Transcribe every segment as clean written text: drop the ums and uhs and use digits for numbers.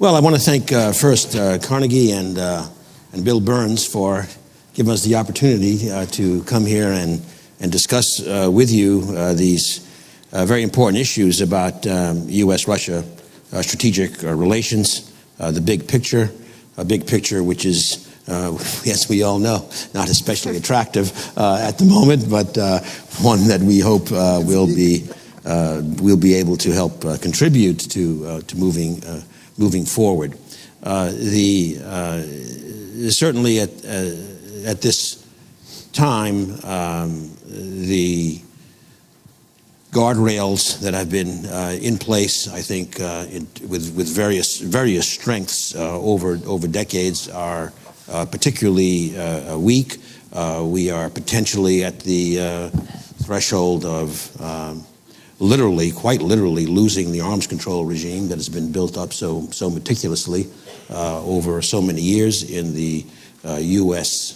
Well, I want to thank first Carnegie and Bill Burns for giving us the opportunity to come here and discuss with you these very important issues about U.S. Russia strategic relations, the big picture, a big picture which is, as we all know, not especially attractive at the moment, but one that we hope will be able to help contribute to moving forward. Certainly at this time, the guardrails that have been in place, I think, with various strengths over decades, are particularly weak. We are potentially at the threshold of quite literally losing the arms control regime that has been built up so meticulously over so many years in the U.S.,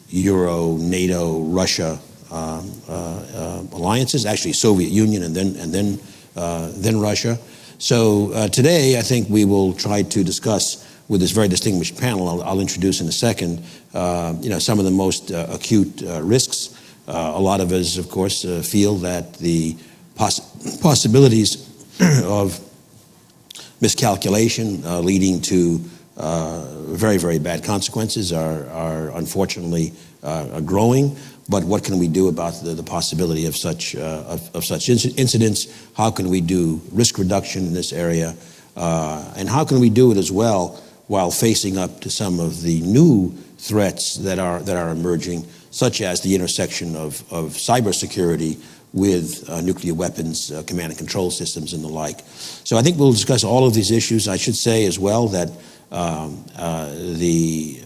Euro, NATO, Russia alliances, actually Soviet Union and then Russia. So today, I think we will try to discuss with this very distinguished panel. I'll introduce in a second, some of the most acute risks. A lot of us, of course, feel that the possibilities of miscalculation leading to very, very bad consequences are unfortunately growing. But what can we do about the possibility of such incidents? How can we do risk reduction in this area? And how can we do it as well while facing up to some of the new threats that are emerging, such as the intersection of cybersecurity with nuclear weapons, command and control systems, and the like. So I think we'll discuss all of these issues. I should say as well that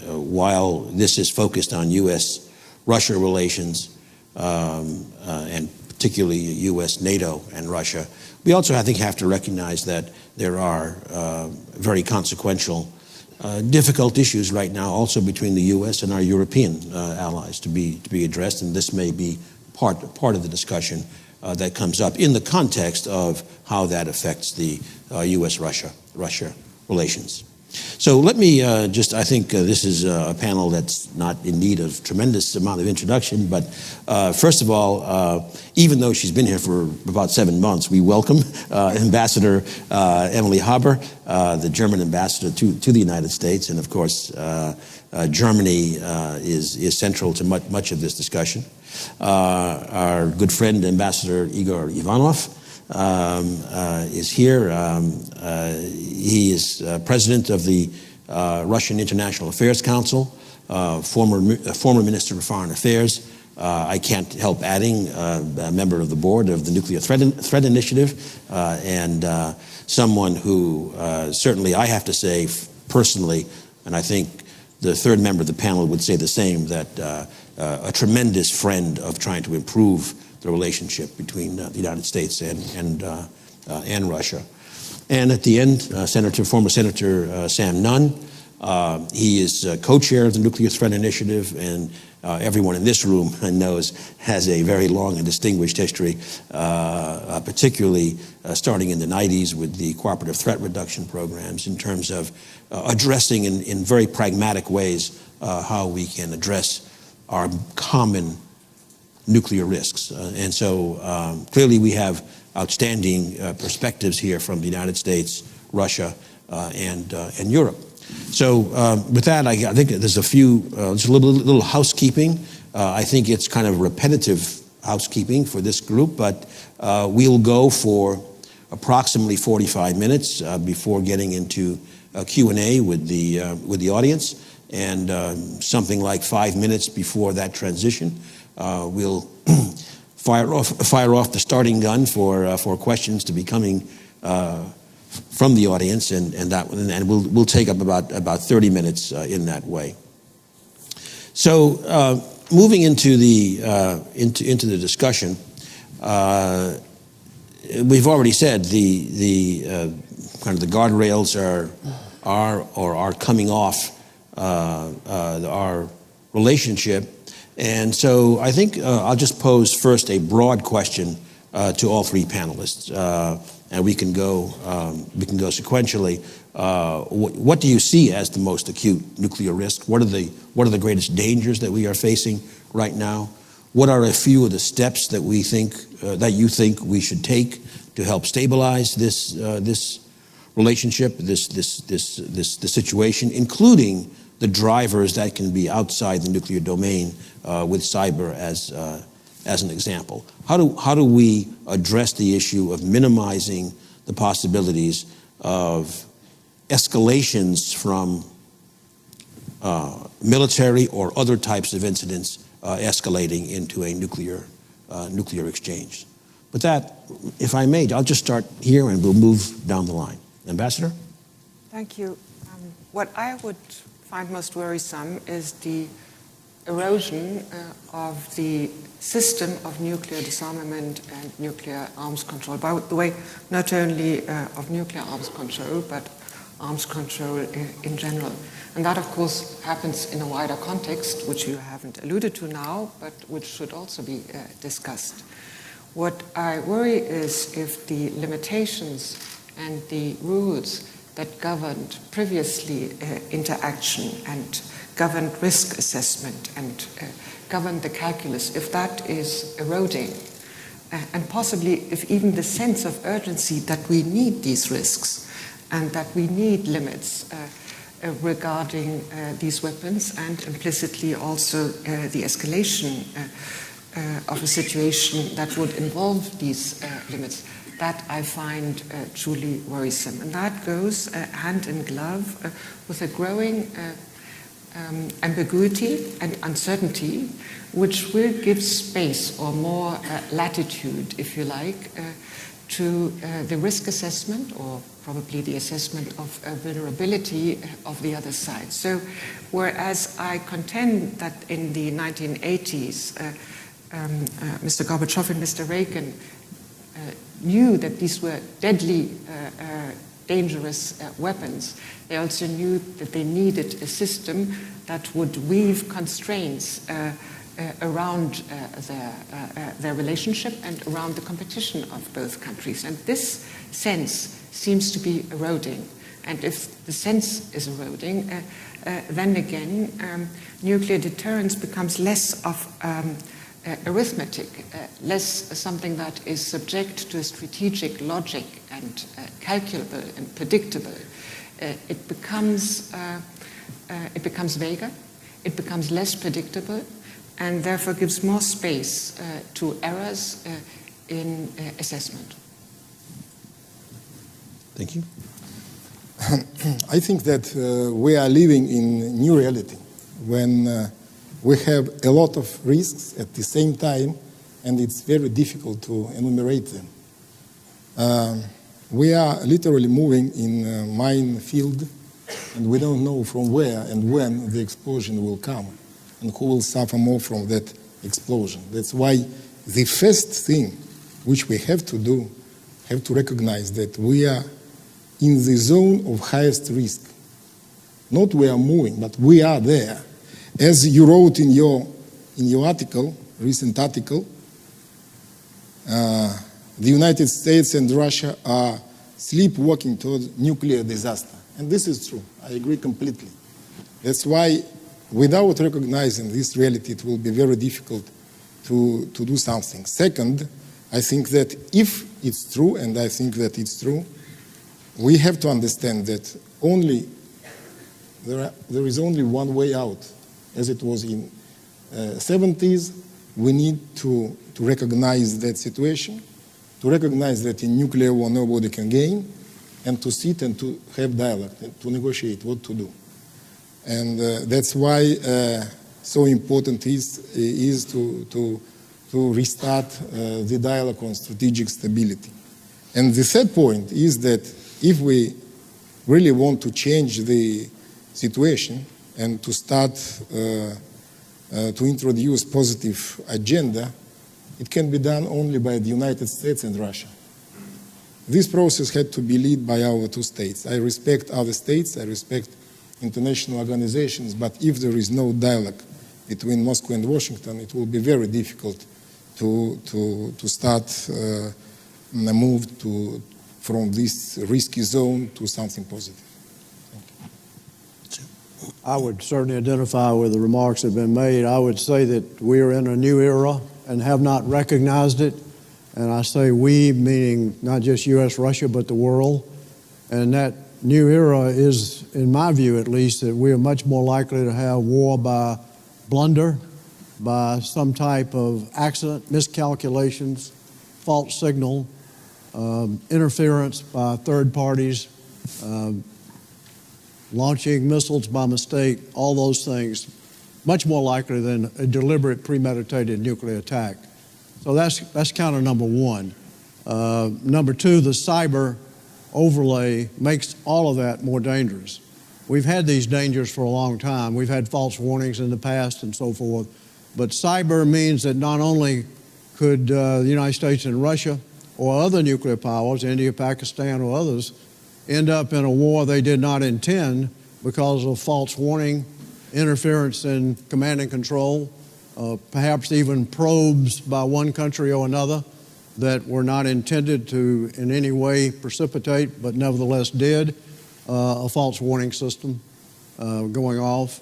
while this is focused on U.S.-Russia relations, and particularly U.S., NATO, and Russia, we also, I think, have to recognize that there are very consequential, difficult issues right now also between the U.S. and our European allies to be addressed, and this may be part of the discussion that comes up in the context of how that affects the U.S.-Russia relations. So let me I think this is a panel that's not in need of tremendous amount of introduction, but first of all, even though she's been here for about 7 months, we welcome Ambassador Emily Haber, the German ambassador to the United States, and of course, Germany is central to much of this discussion. Our good friend, Ambassador Igor Ivanov, is here. He is president of the Russian International Affairs Council, former Minister of Foreign Affairs. I can't help adding a member of the board of the Nuclear Threat Initiative, and someone who certainly I have to say personally, and I think the third member of the panel would say the same, that a tremendous friend of trying to improve the relationship between the United States and Russia. And at the end, former Senator Sam Nunn. He is co-chair of the Nuclear Threat Initiative, and everyone in this room knows has a very long and distinguished history, particularly starting in the 90s with the cooperative threat reduction programs in terms of addressing in very pragmatic ways how we can address our common nuclear risks. And so clearly we have outstanding perspectives here from the United States, Russia, and Europe. So with that, I think there's just a little housekeeping. I think it's kind of repetitive housekeeping for this group, but we'll go for approximately 45 minutes before getting into Q&A with the audience, and something like 5 minutes before that transition, we'll fire off the starting gun for questions to be coming from the audience, and we'll take up about 30 minutes in that way. So moving into the discussion, we've already said the kind of the guardrails are coming off our relationship. And so I think I'll just pose first a broad question to all three panelists. and we can go sequentially. What do you see as the most acute nuclear risk? What are the greatest dangers that we are facing right now? What are a few of the steps that you think we should take to help stabilize this relationship, this situation, including the drivers that can be outside the nuclear domain, with cyber as an example? How do we address the issue of minimizing the possibilities of escalations from military or other types of incidents escalating into a nuclear exchange? With that, if I may, I'll just start here and we'll move down the line. Ambassador? Thank you. What I would find most worrisome is the erosion of the system of nuclear disarmament and nuclear arms control. By the way, not only of nuclear arms control, but arms control in general. And that, of course, happens in a wider context, which you haven't alluded to now, but which should also be discussed. What I worry is if the limitations and the rules that governed previously interaction and governed risk assessment and governed the calculus, if that is eroding, and possibly if even the sense of urgency that we need these risks and that we need limits regarding these weapons and implicitly also the escalation of a situation that would involve these limits, that I find truly worrisome. And that goes hand in glove with a growing ambiguity and uncertainty, which will give space or more latitude, if you like, to the risk assessment or probably the assessment of vulnerability of the other side. So whereas I contend that in the 1980s, Mr. Gorbachev and Mr. Reagan knew that these were deadly, dangerous weapons, they also knew that they needed a system that would weave constraints around their relationship and around the competition of both countries. And this sense seems to be eroding. And if the sense is eroding, then again, nuclear deterrence becomes less of arithmetic, less something that is subject to a strategic logic and calculable and predictable. It becomes vaguer, it becomes less predictable, and therefore gives more space to errors in assessment. Thank you. I think that we are living in a new reality when we have a lot of risks at the same time, and it's very difficult to enumerate them. We are literally moving in a minefield, and we don't know from where and when the explosion will come, and who will suffer more from that explosion. That's why the first thing which we have to do, have to recognize that we are in the zone of highest risk. Not we are moving, but we are there. As you wrote in your article, recent article, the United States and Russia are sleepwalking towards nuclear disaster. And this is true. I agree completely. That's why, without recognizing this reality, it will be very difficult to do something. Second, I think that if it's true, and I think that it's true, we have to understand that there is only one way out. As it was in 70s, we need to recognize that situation, to recognize that in nuclear war nobody can gain, and to sit and to have dialogue, and to negotiate what to do. And that's why so important is to restart the dialogue on strategic stability. And the third point is that if we really want to change the situation and to start to introduce positive agenda, it can be done only by the United States and Russia. This process had to be led by our two states. I respect other states, I respect international organizations, but if there is no dialogue between Moscow and Washington, it will be very difficult to start a move from this risky zone to something positive. I would certainly identify with the remarks that have been made. I would say that we are in a new era and have not recognized it. And I say we, meaning not just U.S. Russia, but the world. And that new era is, in my view at least, that we are much more likely to have war by blunder, by some type of accident, miscalculations, false signal, interference by third parties, launching missiles by mistake, all those things, much more likely than a deliberate, premeditated nuclear attack. So that's kind of number one. Number two, the cyber overlay makes all of that more dangerous. We've had these dangers for a long time. We've had false warnings in the past and so forth. But cyber means that not only could the United States and Russia or other nuclear powers, India, Pakistan, or others, end up in a war they did not intend because of false warning, interference in command and control, perhaps even probes by one country or another that were not intended to in any way precipitate, but nevertheless did, a false warning system going off.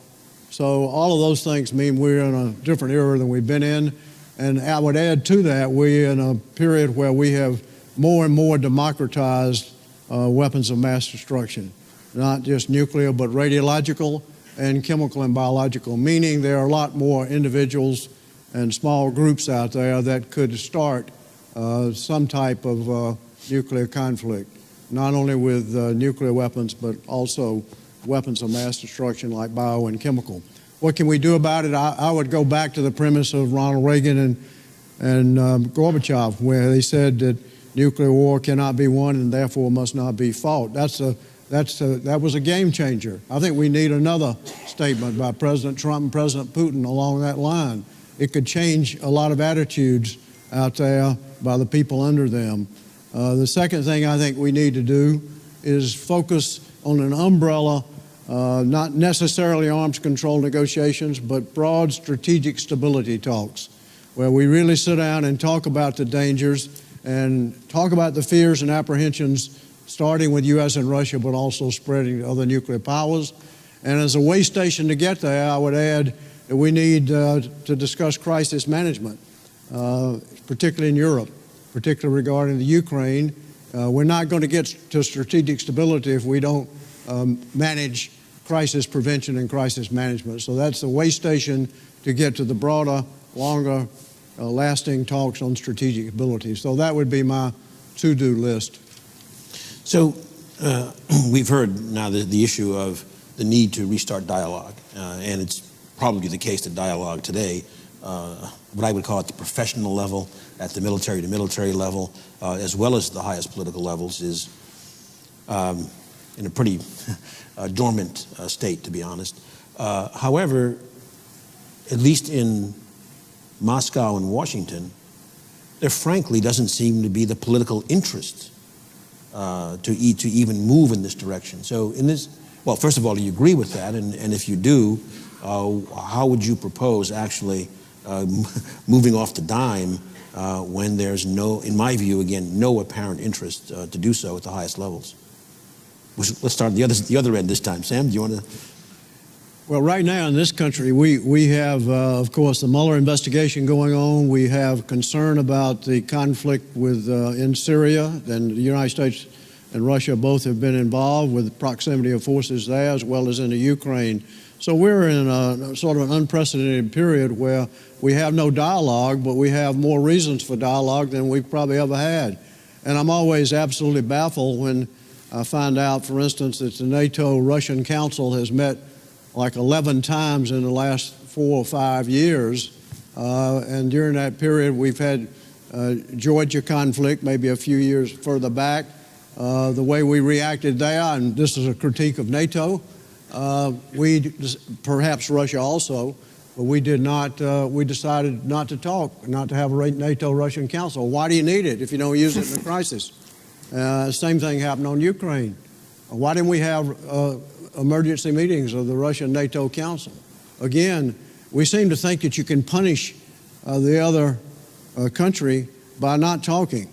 So all of those things mean we're in a different era than we've been in. And I would add to that, we're in a period where we have more and more democratized weapons of mass destruction, not just nuclear, but radiological and chemical and biological, meaning there are a lot more individuals and small groups out there that could start some type of nuclear conflict, not only with nuclear weapons, but also weapons of mass destruction like bio and chemical. What can we do about it? I would go back to the premise of Ronald Reagan and Gorbachev, where they said that nuclear war cannot be won and therefore must not be fought. That was a game changer. I think we need another statement by President Trump and President Putin along that line. It could change a lot of attitudes out there by the people under them. The second thing I think we need to do is focus on an umbrella, not necessarily arms control negotiations, but broad strategic stability talks, where we really sit down and talk about the dangers and talk about the fears and apprehensions, starting with U.S. and Russia, but also spreading to other nuclear powers. And as a way station to get there, I would add that we need to discuss crisis management, particularly in Europe, particularly regarding the Ukraine. We're not going to get to strategic stability if we don't manage crisis prevention and crisis management. So that's the way station to get to the broader, longer, lasting talks on strategic ability. So that would be my to-do list. So we've heard now the issue of the need to restart dialogue, and it's probably the case that dialogue today, what I would call at the professional level, at the military to military level, as well as the highest political levels, is in a pretty dormant state, to be honest. However, at least in Moscow and Washington, there frankly doesn't seem to be the political interest to even move in this direction. So in this, well, first of all, do you agree with that? And if you do, how would you propose actually moving off the dime when there's no, in my view, again, no apparent interest to do so at the highest levels? Let's start the other end this time. Sam, do you want to? Well, right now in this country, we have, of course, the Mueller investigation going on. We have concern about the conflict with in Syria, and the United States and Russia both have been involved with the proximity of forces there, as well as in the Ukraine. So we're in a sort of an unprecedented period where we have no dialogue, but we have more reasons for dialogue than we've probably ever had. And I'm always absolutely baffled when I find out, for instance, that the NATO-Russian Council has met like 11 times in the last 4 or 5 years. And during that period, we've had Georgia conflict, maybe a few years further back. The way we reacted there, and this is a critique of NATO, perhaps Russia also, but we decided not to talk, not to have a NATO-Russian Council. Why do you need it if you don't use it in a crisis? Same thing happened on Ukraine. Why didn't we have emergency meetings of the Russian NATO Council? Again, we seem to think that you can punish the other country by not talking.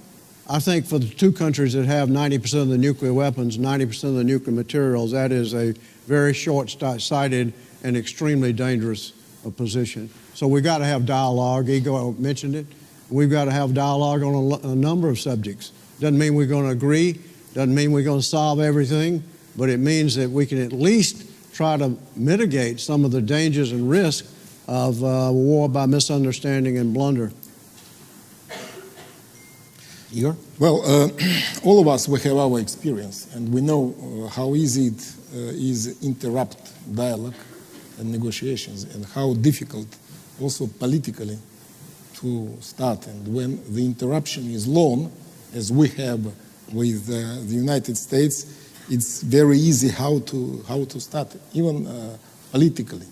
I think for the two countries that have 90% of the nuclear weapons, 90% of the nuclear materials, that is a very short-sighted and extremely dangerous position. So we've got to have dialogue. Igor mentioned it. We've got to have dialogue on a number of subjects. Doesn't mean we're going to agree. Doesn't mean we're going to solve everything. But it means that we can at least try to mitigate some of the dangers and risks of war by misunderstanding and blunder. Igor? Well, all of us, we have our experience, and we know how easy it is interrupt dialogue and negotiations, and how difficult also politically to start. And when the interruption is long, as we have with the United States, it's very easy how to start, even politically.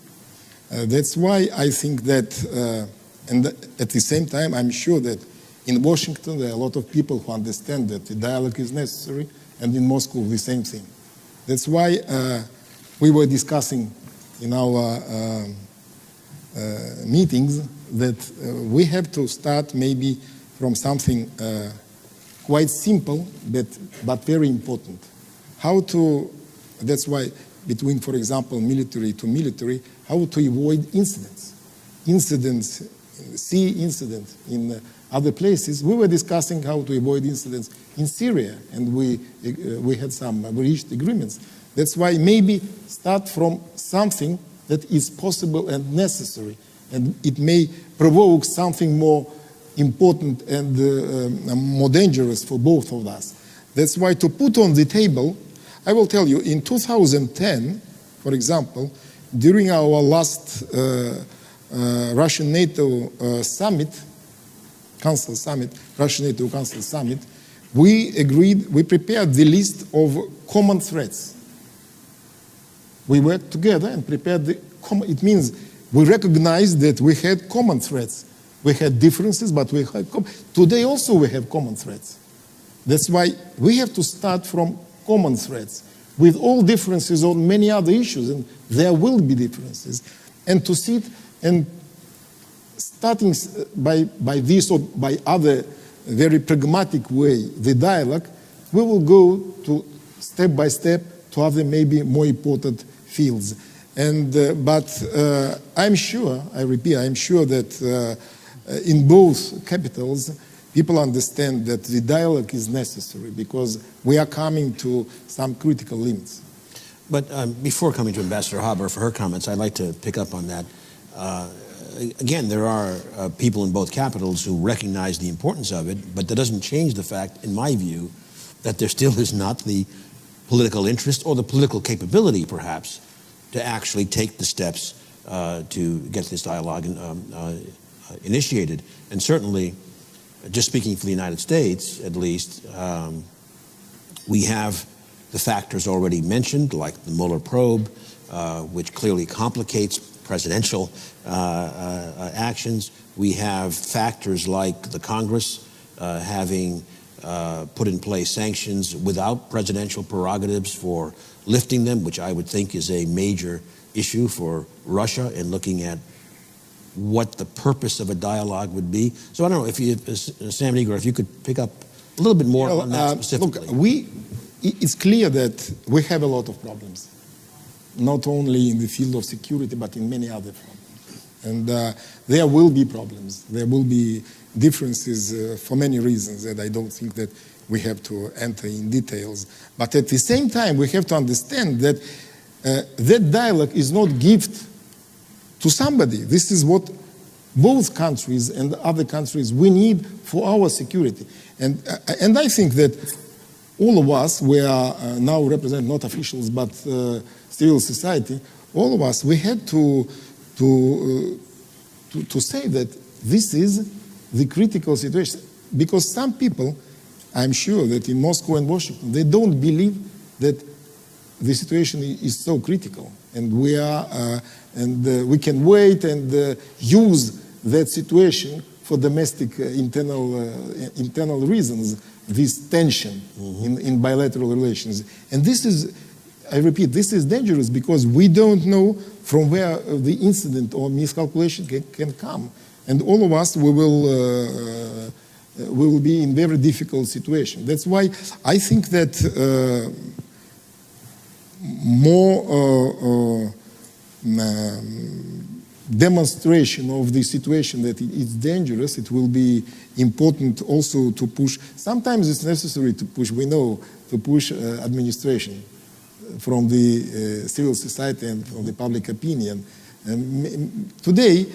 That's why I think that, and at the same time, I'm sure that in Washington, there are a lot of people who understand that the dialogue is necessary, and in Moscow, the same thing. That's why we were discussing in our meetings that we have to start maybe from something quite simple, but very important. That's why between, for example, military to military, how to avoid incidents, sea incidents in other places. We were discussing how to avoid incidents in Syria, and we reached agreements. That's why maybe start from something that is possible and necessary, and it may provoke something more important and more dangerous for both of us. That's why to put on the table, I will tell you, in 2010, for example, during our last Russian-NATO summit, Council Summit, Russian-NATO Council Summit, we prepared the list of common threats. We worked together and prepared it means we recognized that we had common threats. We had differences, but we had today also we have common threats. That's why we have to start from common threats, with all differences on many other issues, and there will be differences. And to sit and starting by this or by other very pragmatic way, the dialogue, we will go to step by step to other maybe more important fields. And but I'm sure, I repeat, I'm sure that in both capitals, people understand that the dialogue is necessary because we are coming to some critical limits. But before coming to Ambassador Haber for her comments, I'd like to pick up on that. Again, there are people in both capitals who recognize the importance of it, but that doesn't change the fact, in my view, that there still is not the political interest or the political capability, perhaps, to actually take the steps to get this dialogue initiated. And certainly, just speaking for the United States, at least, we have the factors already mentioned, like the Mueller probe, which clearly complicates presidential actions. We have factors like the Congress having put in place sanctions without presidential prerogatives for lifting them, which I would think is a major issue for Russia in looking at what the purpose of a dialogue would be. So I don't know if you, Sam and Igor, if you could pick up a little bit more on that specifically. Look, it's clear that we have a lot of problems, not only in the field of security, but in many other problems. And there will be problems. There will be differences for many reasons that I don't think that we have to enter in details. But at the same time, we have to understand that that dialogue is not gift to somebody. This is what both countries and other countries we need for our security. And I think that all of us, we are now represent not officials but civil society, all of us, we had to say that this is the critical situation. Because some people, I'm sure that in Moscow and Washington, they don't believe that the situation is so critical. And we can wait and use that situation for domestic internal reasons, this tension in bilateral relations. And this is, I repeat, this is dangerous because we don't know from where the incident or miscalculation can come. And all of us, we will we will be in very difficult situation. That's why I think that more demonstration of the situation that it's dangerous, it will be important also to push. Sometimes it's necessary to push, we know, to push administration from the civil society and from the public opinion. Today,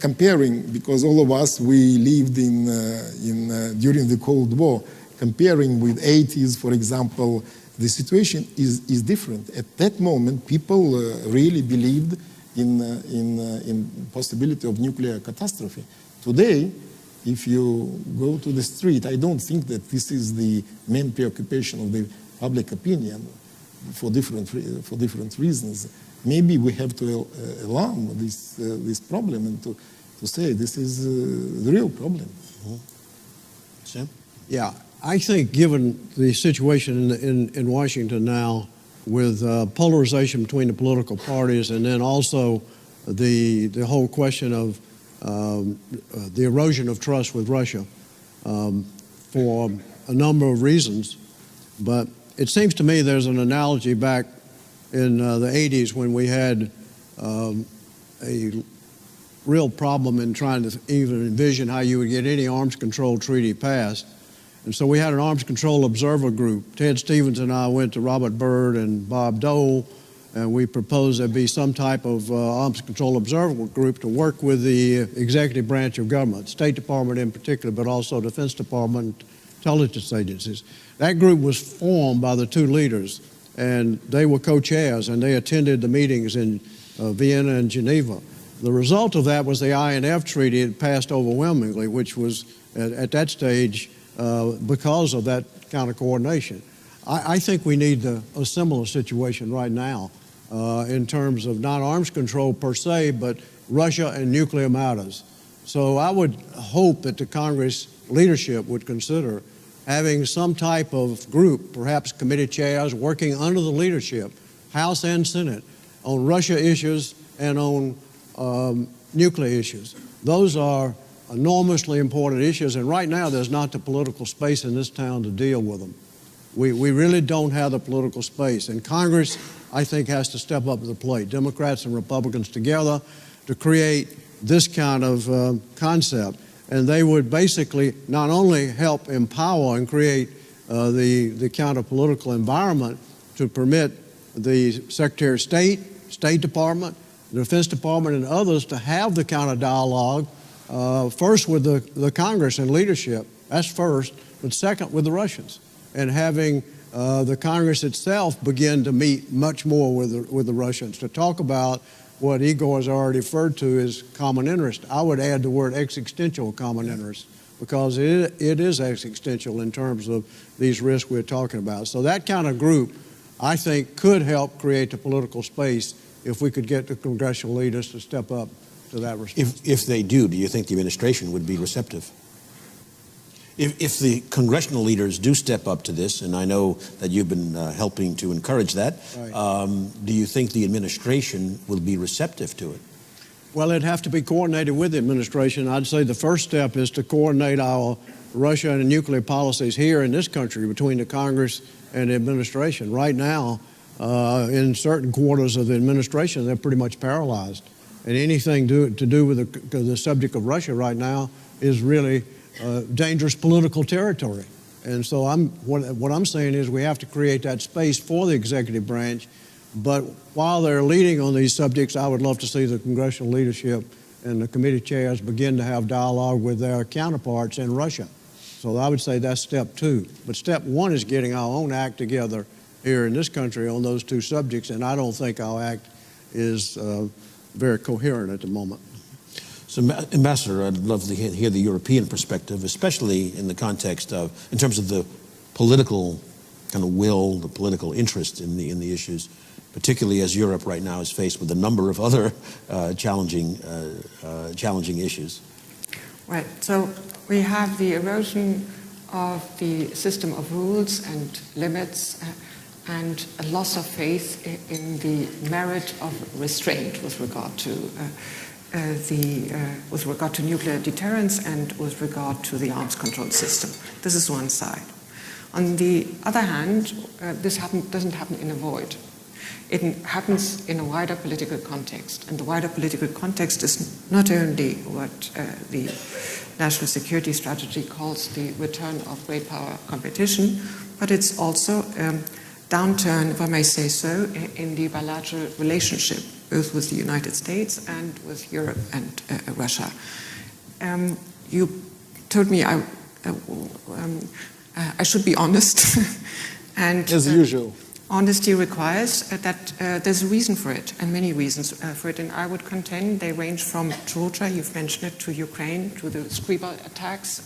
comparing, because all of us, we lived during the Cold War, comparing with 80s, for example, the situation is different. At that moment, people really believed in possibility of nuclear catastrophe. Today, if you go to the street, I don't think that this is the main preoccupation of the public opinion for different reasons. Maybe we have to alarm this problem and to say this is the real problem. Mm-hmm. Sam? Yeah, I think given the situation in Washington now, with polarization between the political parties, and then also the whole question of the erosion of trust with Russia for a number of reasons. But it seems to me there's an analogy back in the 80s when we had a real problem in trying to even envision how you would get any arms control treaty passed. And so we had an arms control observer group. Ted Stevens and I went to Robert Byrd and Bob Dole, and we proposed there be some type of arms control observer group to work with the executive branch of government, State Department in particular, but also Defense Department, intelligence agencies. That group was formed by the two leaders, and they were co-chairs, and they attended the meetings in Vienna and Geneva. The result of that was the INF Treaty. It passed overwhelmingly, which was at that stage because of that kind of coordination. I think we need a similar situation right now in terms of not arms control per se, but Russia and nuclear matters. So I would hope that the Congress leadership would consider having some type of group, perhaps committee chairs, working under the leadership, House and Senate, on Russia issues and on nuclear issues. Those are enormously important issues, and right now there's not the political space in this town to deal with them. We really don't have the political space, and Congress, I think, has to step up to the plate, Democrats and Republicans together, to create this kind of concept. And they would basically not only help empower and create the kind of political environment to permit the Secretary of State, State Department, the Defense Department, and others to have the kind of dialogue, first with the Congress and leadership, that's first, but second with the Russians, and having the Congress itself begin to meet much more with the Russians to talk about what Igor has already referred to as common interest. I would add the word existential common interest, because it is existential in terms of these risks we're talking about. So that kind of group, I think, could help create the political space if we could get the congressional leaders to step up to that responsibility. If they do you think the administration would be receptive? If the congressional leaders do step up to this, and I know that you've been helping to encourage that, right. Do you think the administration will be receptive to it? Well, it'd have to be coordinated with the administration. I'd say the first step is to coordinate our Russia and nuclear policies here in this country between the Congress and the administration. Right now, in certain quarters of the administration, they're pretty much paralyzed. And anything to do with the subject of Russia right now is really dangerous political territory. And so what I'm saying is we have to create that space for the executive branch. But while they're leading on these subjects, I would love to see the congressional leadership and the committee chairs begin to have dialogue with their counterparts in Russia. So I would say that's step two. But step one is getting our own act together here in this country on those two subjects, and I don't think our act is very coherent at the moment. So, Ambassador, I'd love to hear the European perspective, especially in the context of, in terms of the political kind of will, the political interest in the issues, particularly as Europe right now is faced with a number of other challenging issues. Right. So we have the erosion of the system of rules and limits, and a loss of faith in the merit of restraint with regard to with regard to nuclear deterrence and with regard to the arms control system. This is one side. On the other hand, this doesn't happen in a void. It happens in a wider political context. And the wider political context is not only what the national security strategy calls the return of great power competition, but it's also a downturn, if I may say so, in the bilateral relationship, both with the United States and with Europe and Russia. You told me I should be honest. And as usual. Honesty requires that there's a reason for it, and many reasons for it. And I would contend they range from Georgia, you've mentioned it, to Ukraine, to the Skripal attacks,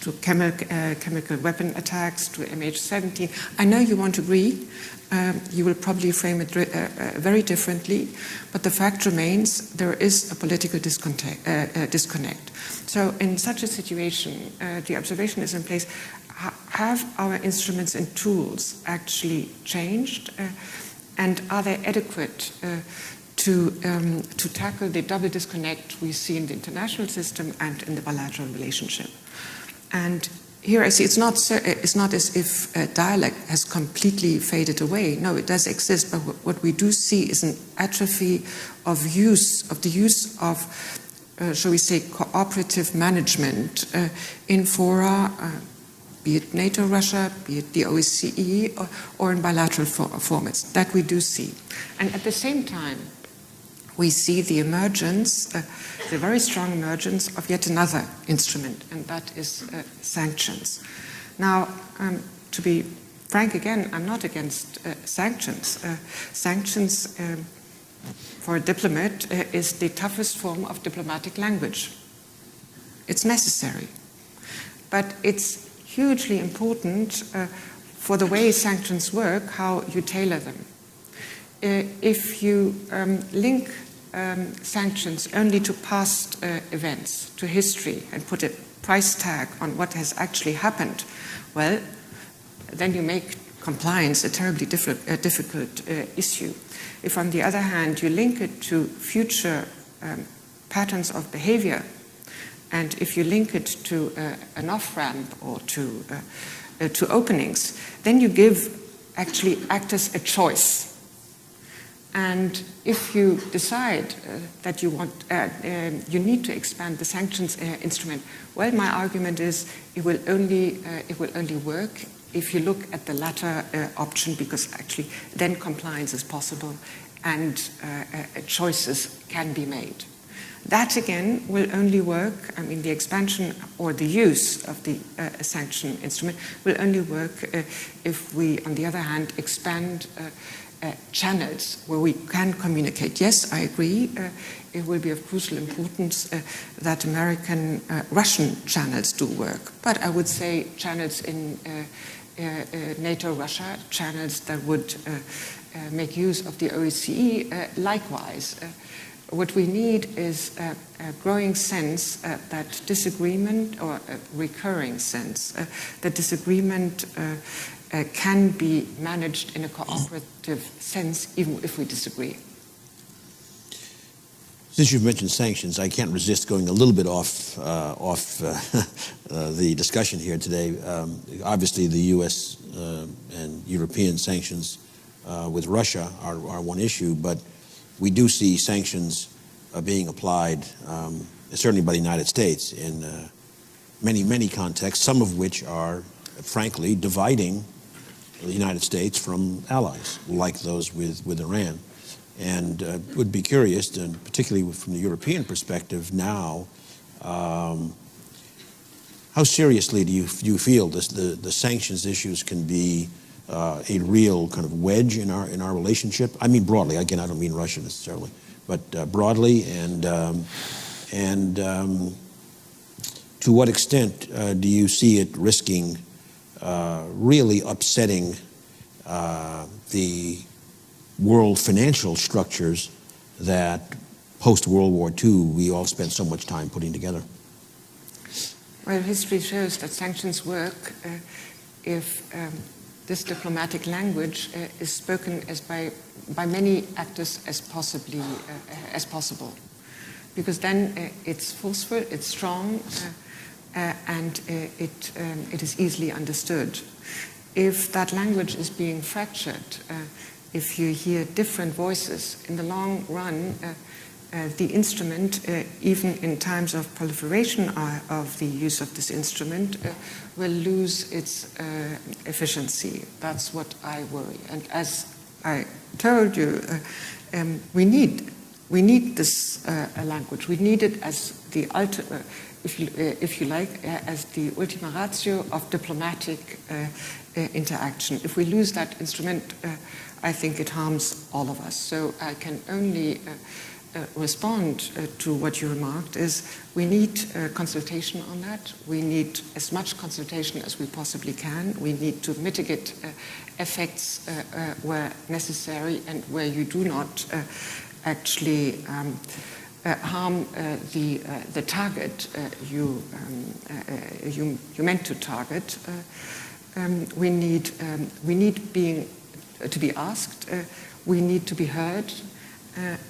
to chemical weapon attacks, to MH17. I know you won't agree. You will probably frame it very differently, but the fact remains there is a political disconnect. So in such a situation, the observation is in place. Have our instruments and tools actually changed, and are they adequate to tackle the double disconnect we see in the international system and in the bilateral relationship? And here I see it's not as if dialogue has completely faded away. No, it does exist, but what we do see is an atrophy of the use of, shall we say, cooperative management in fora. Be it NATO, Russia, be it the OSCE, or in bilateral formats. That we do see. And at the same time, we see the emergence, the very strong emergence of yet another instrument, and that is sanctions. Now, to be frank again, I'm not against sanctions. Sanctions, for a diplomat, is the toughest form of diplomatic language. It's necessary. But it's hugely important for the way sanctions work, how you tailor them. If you link sanctions only to past events, to history, and put a price tag on what has actually happened, well, then you make compliance a terribly difficult issue. If, on the other hand, you link it to future patterns of behavior, and if you link it to an off-ramp or to openings, then you give actually actors a choice. And if you decide that you need to expand the sanctions instrument, well, my argument is it will only work if you look at the latter option, because actually then compliance is possible and choices can be made. That, again, will only work, the expansion or the use of the sanction instrument will only work if we, on the other hand, expand channels where we can communicate. Yes, I agree, it will be of crucial importance that American-Russian channels do work. But I would say channels in NATO-Russia, channels that would make use of the OSCE, likewise. What we need is a growing sense that disagreement, or a recurring sense, that disagreement can be managed in a cooperative sense, even if we disagree. Since you've mentioned sanctions, I can't resist going a little bit off the discussion here today. Obviously, the U.S. And European sanctions with Russia are one issue, but we do see sanctions being applied, certainly by the United States, in many contexts, some of which are, frankly, dividing the United States from allies, like those with Iran. And would be curious, and particularly from the European perspective now, how seriously do you feel the sanctions issues can be a real kind of wedge in our relationship? I mean broadly. Again, I don't mean Russia necessarily, but broadly. And to what extent do you see it risking really upsetting the world financial structures that post-World War II we all spent so much time putting together? Well, history shows that sanctions work if this diplomatic language is spoken as by many actors as possible. because then it's forceful, it's strong, and it is easily understood. If that language is being fractured, if you hear different voices, in the long run, the instrument, even in times of proliferation of the use of this instrument, will lose its efficiency. That's what I worry. And as I told you, we need this language. We need it as the if you like, as the ultima ratio of diplomatic interaction. If we lose that instrument, I think it harms all of us. So I can only respond to what you remarked is we need consultation on that. We need as much consultation as we possibly can. We need to mitigate effects where necessary and where you do not actually harm the target you meant to target. We need being to be asked. We need to be heard.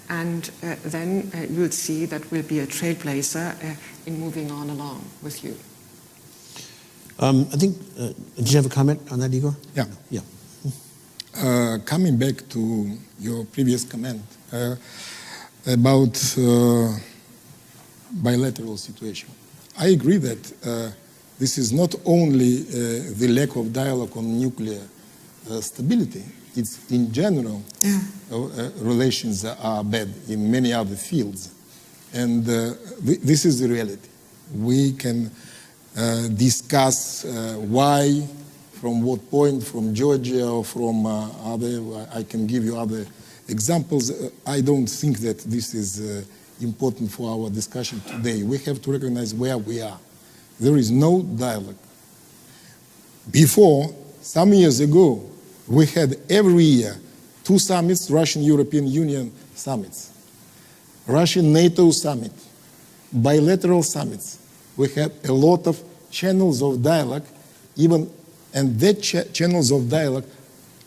And then you'll see that we'll be a trailblazer in moving on along with you. I think, did you have a comment on that, Igor? Yeah. Yeah. Coming back to your previous comment about bilateral situation, I agree that this is not only the lack of dialogue on nuclear stability. It's in general, relations are bad in many other fields. And this is the reality. We can discuss why, from what point, from Georgia or from other, I can give you other examples. I don't think that this is important for our discussion today. We have to recognize where we are. There is no dialogue. Before, some years ago, we had every year 2 summits, Russian-European Union summits, Russian-NATO summit, bilateral summits. We had a lot of channels of dialogue, and that channels of dialogue,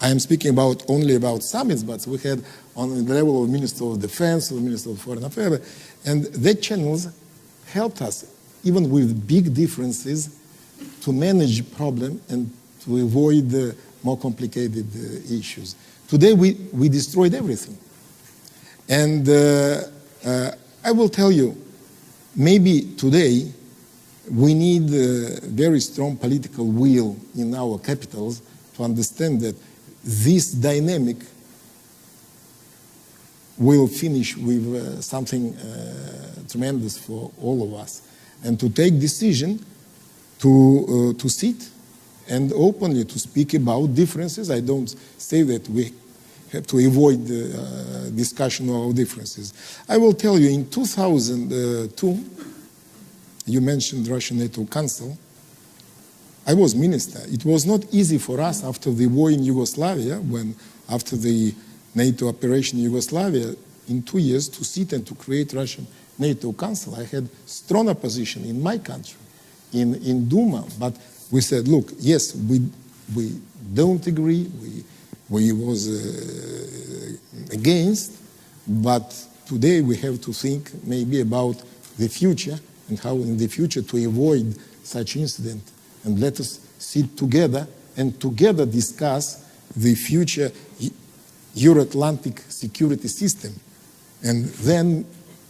I am speaking about only about summits, but we had on the level of Minister of Defense, or Minister of Foreign Affairs, and that channels helped us, even with big differences, to manage problem and to avoid more complicated issues. Today we destroyed everything. And I will tell you, maybe today we need a very strong political will in our capitals to understand that this dynamic will finish with something tremendous for all of us. And to take decision to sit and openly to speak about differences. I don't say that we have to avoid discussion of our differences. I will tell you, in 2002, you mentioned Russian NATO Council. I was minister. It was not easy for us after the war in Yugoslavia, after the NATO operation in Yugoslavia, in 2 years to sit and to create Russian NATO Council. I had strong opposition in my country, in Duma, but we said, look, yes, we don't agree, we was against, but today we have to think maybe about the future and how in the future to avoid such incident. And let us sit together and together discuss the future Euro-Atlantic security system. And then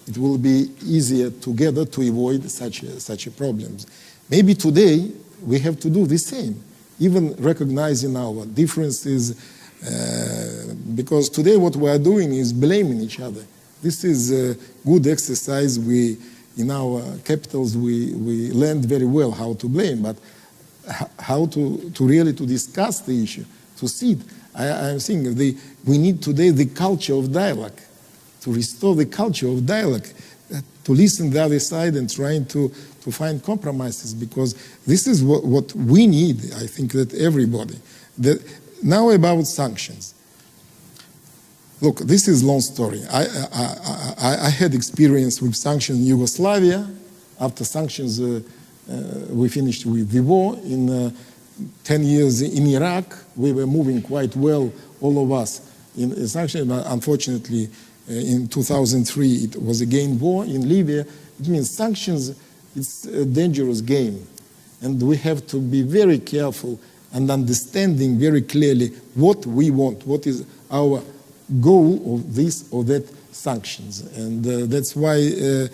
it will be easier together to avoid such problems. Maybe today we have to do the same, even recognizing our differences, because today what we are doing is blaming each other. This is a good exercise. In our capitals, we learned very well how to blame, but how to really to discuss the issue, to see it. I am saying we need today the culture of dialogue, to restore the culture of dialogue, to listen to the other side and trying to find compromises, because this is what we need. I think that everybody. Now about sanctions. Look, this is a long story. I had experience with sanctions in Yugoslavia. After sanctions, we finished with the war. In 10 years in Iraq, we were moving quite well, all of us, in sanctions. But unfortunately, In 2003, it was again war in Libya. It means sanctions, it's a dangerous game. And we have to be very careful and understanding very clearly what we want, what is our goal of this or that sanctions. And that's why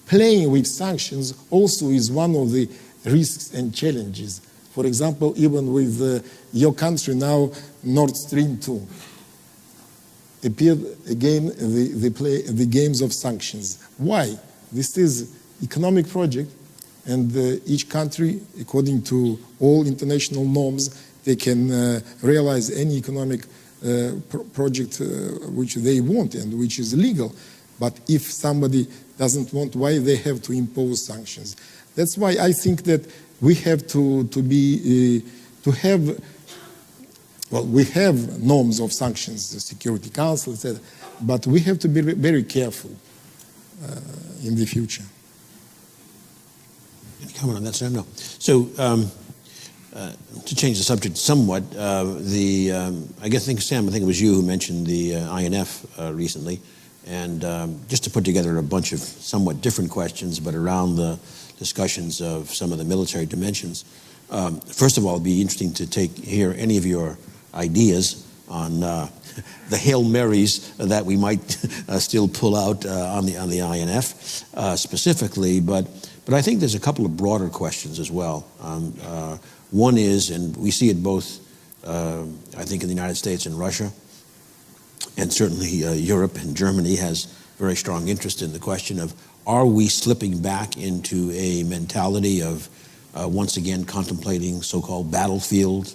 playing with sanctions also is one of the risks and challenges. For example, even with your country now, Nord Stream 2 appeared again the games of sanctions. Why? This is economic project, and each country, according to all international norms, they can realize any economic project which they want and which is legal. But if somebody doesn't want, why they have to impose sanctions? That's why I think that we have we have norms of sanctions, the Security Council, etc., but we have to be very careful in the future. Any comment on that, Sam? No. So, to change the subject somewhat, I think, Sam, I think it was you who mentioned the INF recently, and just to put together a bunch of somewhat different questions, but around the discussions of some of the military dimensions. First of all, it'd be interesting to hear any of your ideas on the Hail Marys that we might still pull out on the INF specifically, but I think there's a couple of broader questions as well. One is, and we see it both, I think, in the United States and Russia, and certainly Europe and Germany has very strong interest in the question of, are we slipping back into a mentality of once again contemplating so-called battlefield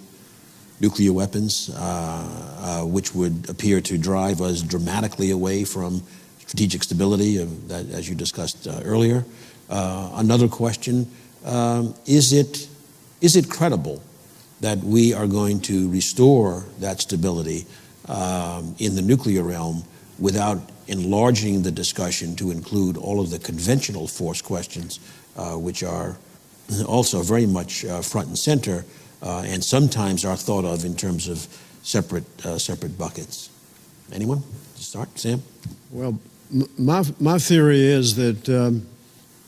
nuclear weapons, which would appear to drive us dramatically away from strategic stability, that, as you discussed earlier. Another question, is it credible that we are going to restore that stability in the nuclear realm without enlarging the discussion to include all of the conventional force questions, which are also very much front and center, and sometimes are thought of in terms of separate buckets. Anyone? Start, Sam? Well, my theory is that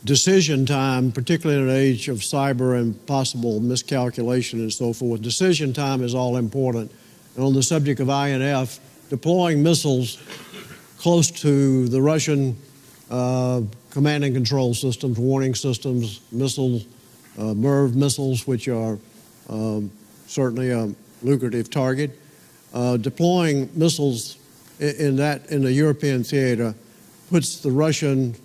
decision time, particularly in an age of cyber and possible miscalculation and so forth, decision time is all important. And on the subject of INF, deploying missiles close to the Russian command and control systems, warning systems, missiles, MIRV missiles, which are certainly a lucrative target. Deploying missiles in the European theater puts the Russian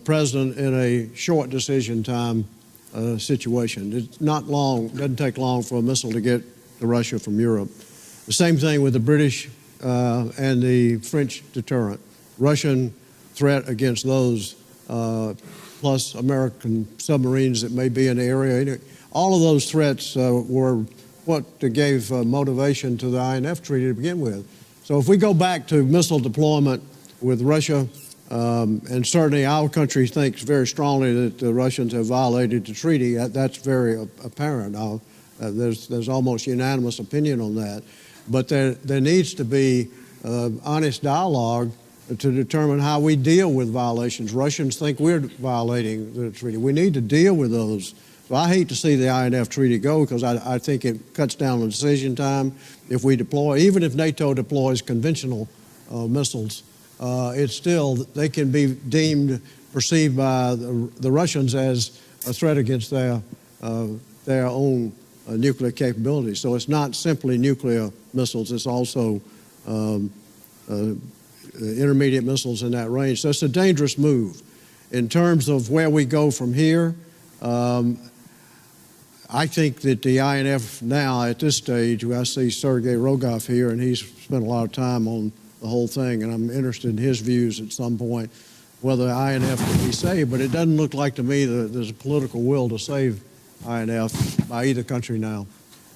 president in a short decision time situation. It's not long, doesn't take long for a missile to get to Russia from Europe. The same thing with the British and the French deterrent. Russian threat against those, plus American submarines that may be in the area. All of those threats were what gave motivation to the INF Treaty to begin with. So if we go back to missile deployment with Russia, and certainly our country thinks very strongly that the Russians have violated the treaty, that's very apparent. There's almost unanimous opinion on that. But there needs to be honest dialogue to determine how we deal with violations. Russians think we're violating the treaty. We need to deal with those. So I hate to see the INF Treaty go because I think it cuts down the decision time. If we deploy, even if NATO deploys conventional missiles, it's still, they can be perceived by the Russians as a threat against their own nuclear capabilities. So it's not simply nuclear missiles, it's also intermediate missiles in that range. So it's a dangerous move. In terms of where we go from here, I think that the INF now at this stage, I see Sergei Rogov here, and he's spent a lot of time on the whole thing, and I'm interested in his views at some point, whether INF can be saved, but it doesn't look like to me that there's a political will to save INF by either country now.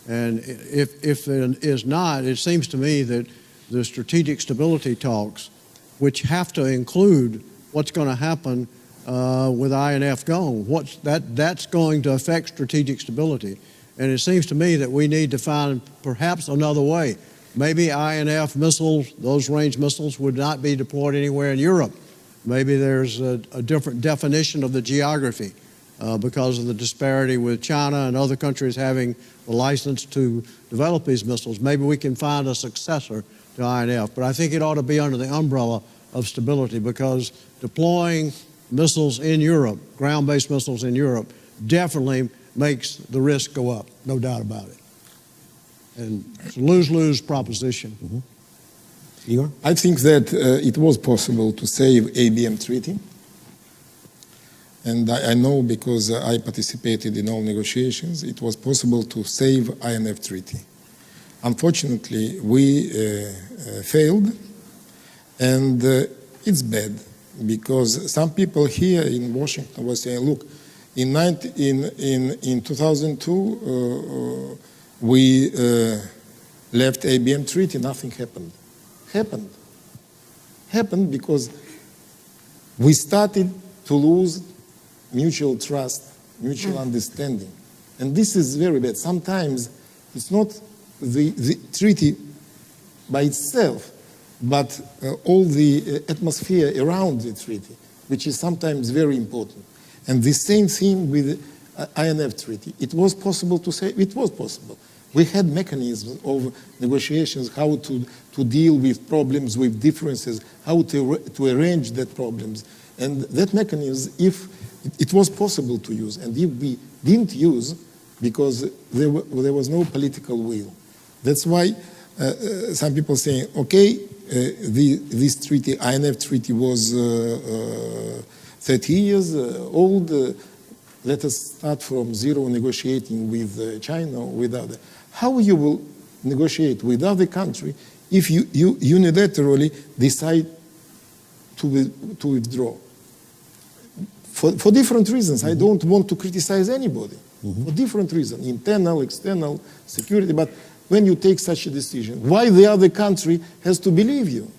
And if there is not, it seems to me that the strategic stability talks, which have to include what's going to happen with INF gone, that's going to affect strategic stability. And it seems to me that we need to find perhaps another way. Maybe INF missiles, those range missiles, would not be deployed anywhere in Europe. Maybe there's a different definition of the geography because of the disparity with China and other countries having the license to develop these missiles. Maybe we can find a successor to INF, but I think it ought to be under the umbrella of stability, because deploying missiles in Europe, ground-based missiles in Europe, definitely makes the risk go up, no doubt about it. And it's a lose-lose proposition. Mm-hmm. Igor? I think that it was possible to save ABM treaty. And I know, because I participated in all negotiations, it was possible to save INF treaty. Unfortunately, we failed, and it's bad, because some people here in Washington were saying, look, in 2002, we left ABM treaty, nothing happened. Happened because we started to lose mutual trust, mutual understanding. And this is very bad. Sometimes it's not the treaty by itself, but all the atmosphere around the treaty, which is sometimes very important. And the same thing with INF treaty. It was possible to say, it was possible. We had mechanisms of negotiations, how to deal with problems, with differences, how to arrange that problems. And that mechanism, if it was possible to use, and if we didn't use, because there was no political will. That's why some people say, okay, this treaty, INF treaty, was 30 years old. Let us start from zero negotiating with China or with other. How you will negotiate with other country if you unilaterally decide to withdraw? For different reasons. I don't want to criticize anybody. For different reasons, internal, external, security. But when you take such a decision, why the other country has to believe you?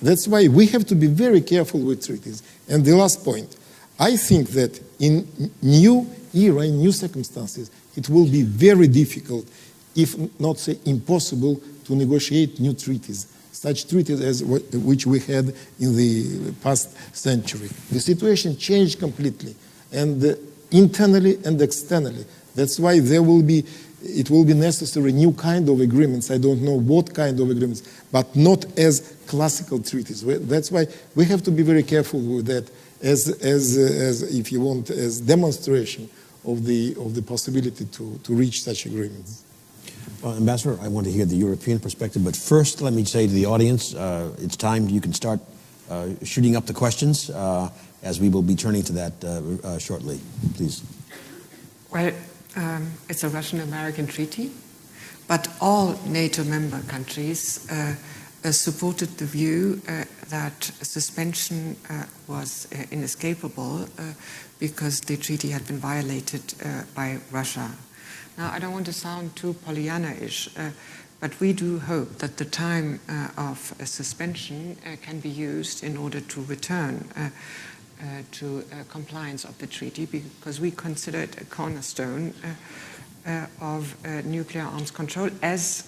That's why we have to be very careful with treaties. And the last point, I think that in new era, in new circumstances, it will be very difficult, if not say impossible, to negotiate new treaties, such treaties as which we had in the past century. The situation changed completely, and internally and externally. That's why it will be necessary new kind of agreements. I don't know what kind of agreements, but not as classical treaties. That's why we have to be very careful with that, as if you want, as demonstration of the possibility to reach such agreements. Well, Ambassador, I want to hear the European perspective, but first let me say to the audience, it's time you can start shooting up the questions, as we will be turning to that shortly. Please. Well, it's a Russian-American treaty, but all NATO member countries supported the view that suspension was inescapable because the treaty had been violated by Russia. Now, I don't want to sound too Pollyanna-ish, but we do hope that the time of suspension can be used in order to return to compliance of the treaty, because we consider it a cornerstone of nuclear arms control, as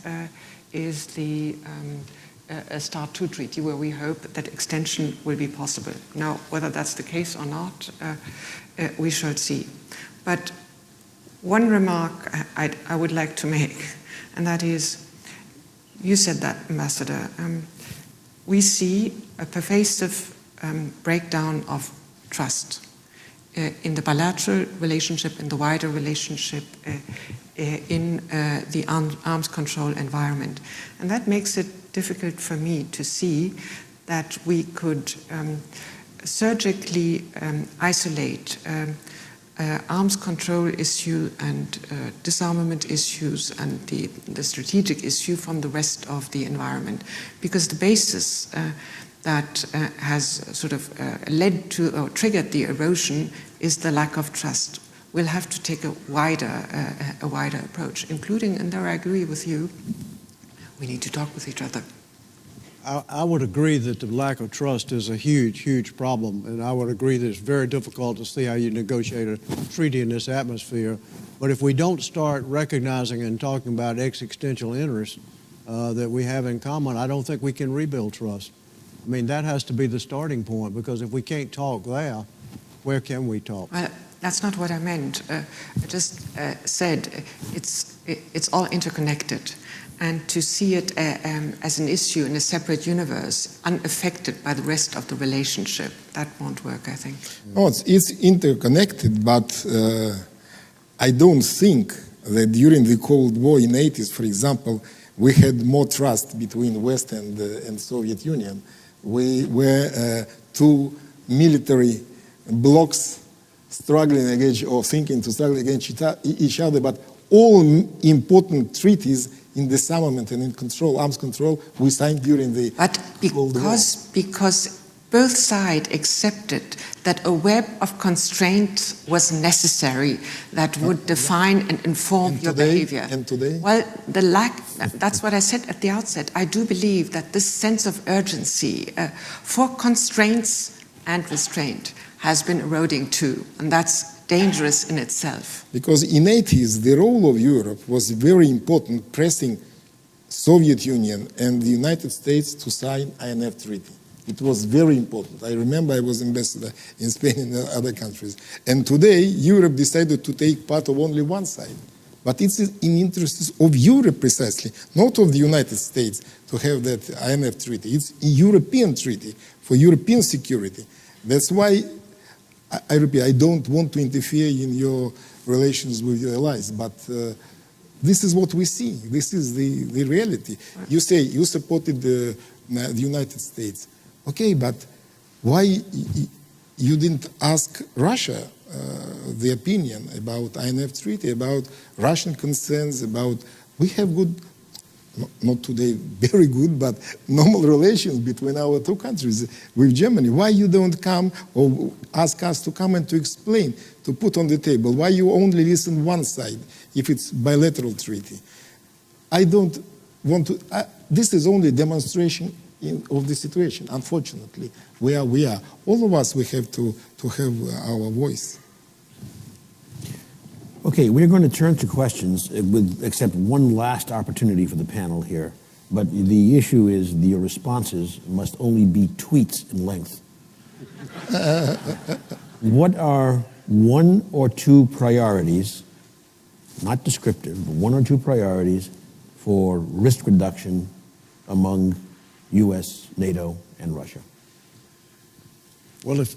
is the START II treaty, where we hope that extension will be possible. Now, whether that's the case or not, we shall see. But one remark I would like to make, and that is, you said that, Ambassador, we see a pervasive breakdown of trust in the bilateral relationship, in the wider relationship, in the arms control environment. And that makes it difficult for me to see that we could surgically isolate arms control issue and disarmament issues and the strategic issue from the rest of the environment, because the basis that has sort of led to or triggered the erosion is the lack of trust. We'll have to take a wider approach, including, and there I agree with you, we need to talk with each other. I would agree that the lack of trust is a huge, huge problem, and I would agree that it's very difficult to see how you negotiate a treaty in this atmosphere. But if we don't start recognizing and talking about existential interests, that we have in common, I don't think we can rebuild trust. I mean, that has to be the starting point, because if we can't talk there, where can we talk? Well, that's not what I meant. I just said it's all interconnected. And to see it as an issue in a separate universe, unaffected by the rest of the relationship, that won't work, I think. No, it's interconnected, but I don't think that during the Cold War in the 80s, for example, we had more trust between West and Soviet Union. We were two military blocs struggling against, or thinking to struggle against each other, but all important treaties in disarmament and in control, arms control, we signed during the Cold War. Because both sides accepted that a web of constraints was necessary that would define and inform your behavior. And today? Well, that's what I said at the outset. I do believe that this sense of urgency for constraints and restraint has been eroding too, and that's dangerous in itself. Because in the 80s, the role of Europe was very important, pressing Soviet Union and the United States to sign INF Treaty. It was very important. I remember I was ambassador in Spain and other countries. And today, Europe decided to take part of only one side. But it's in interests of Europe precisely, not of the United States, to have that INF Treaty. It's a European treaty for European security. That's why, I repeat, I don't want to interfere in your relations with your allies, but this is what we see. This is the reality. You say you supported the United States. Okay, but why you didn't ask Russia the opinion about INF Treaty, about Russian concerns, about, we have good, not today very good, but normal relations between our two countries with Germany. Why you don't come or ask us to come and to explain, to put on the table? Why you only listen one side if it's bilateral treaty? I don't want to, this is only a demonstration of the situation. Unfortunately, where we are. All of us, we have to have our voice. Okay, we're going to turn to questions with except one last opportunity for the panel here. But the issue is your responses must only be tweets in length. What are one or two priorities, not descriptive, but one or two priorities for risk reduction among U.S., NATO, and Russia? Well, if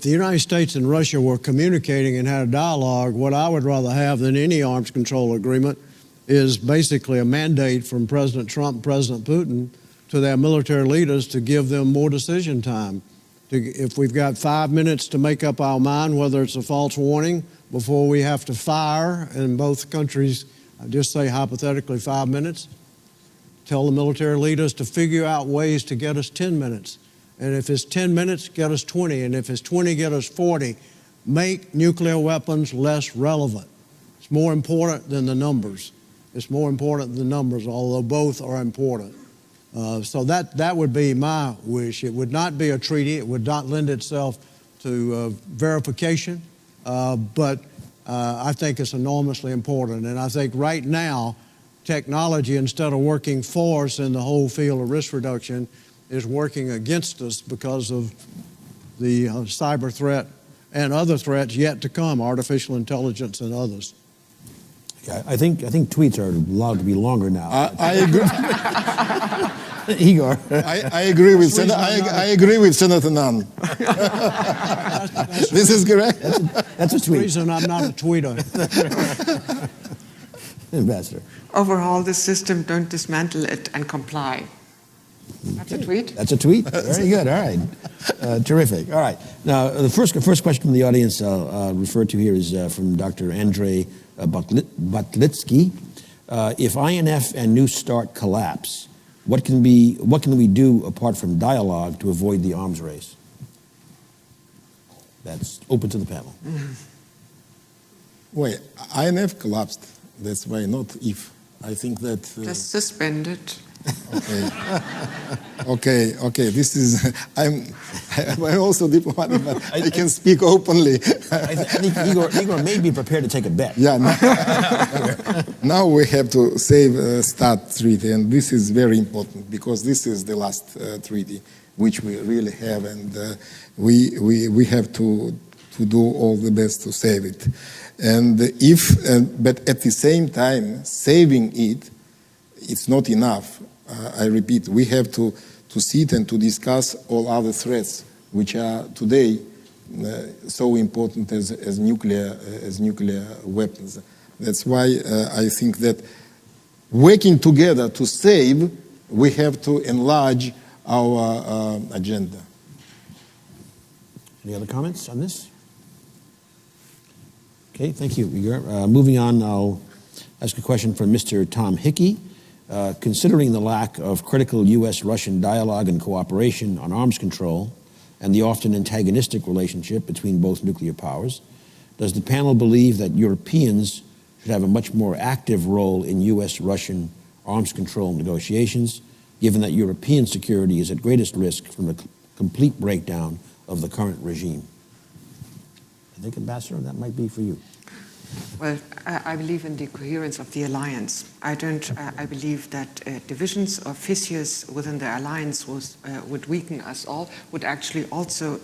the United States and Russia were communicating and had a dialogue, what I would rather have than any arms control agreement is basically a mandate from President Trump and President Putin to their military leaders to give them more decision time. If we've got 5 minutes to make up our mind whether it's a false warning before we have to fire, in both countries, just say hypothetically 5 minutes, tell the military leaders to figure out ways to get us 10 minutes. And if it's 10 minutes, get us 20. And if it's 20, get us 40. Make nuclear weapons less relevant. It's more important than the numbers. It's more important than the numbers, although both are important. So that would be my wish. It would not be a treaty. It would not lend itself to verification. But I think it's enormously important. And I think right now, technology, instead of working for us in the whole field of risk reduction, is working against us because of the cyber threat and other threats yet to come, artificial intelligence and others. Yeah, I think tweets are allowed to be longer now. I agree. Igor. I agree with I agree with Senator Nunn. This is correct. That's a tweet. The reason I'm not a tweeter. Ambassador. Overhaul the system, don't dismantle it, and comply. That's a tweet? That's a tweet? Very good. All right. Terrific. All right. Now, the first question from the audience I'll refer to here is from Dr. Andrei Butlitsky. If INF and New START collapse, what can we do apart from dialogue to avoid the arms race? That's open to the panel. Well, INF collapsed. That's why not if. I think that... Just suspend it. Okay. This is I'm also diplomatic, but I can speak openly. I think Igor may be prepared to take a bet. Yeah. Now we have to save START treaty, and this is very important because this is the last treaty which we really have, and we have to do all the best to save it. And but at the same time, saving it, it's not enough. I repeat, we have to sit and to discuss all other threats which are today so important as nuclear weapons. That's why I think that working together to save, we have to enlarge our agenda. Any other comments on this? Okay, thank you, Igor. Moving on, I'll ask a question from Mr. Tom Hickey. Considering the lack of critical U.S. Russian dialogue and cooperation on arms control and the often antagonistic relationship between both nuclear powers, does the panel believe that Europeans should have a much more active role in U.S. Russian arms control negotiations, given that European security is at greatest risk from the complete breakdown of the current regime? I think, Ambassador, that might be for you. Well, I believe in the coherence of the alliance. I believe that divisions or fissures within the alliance would weaken us all, would actually also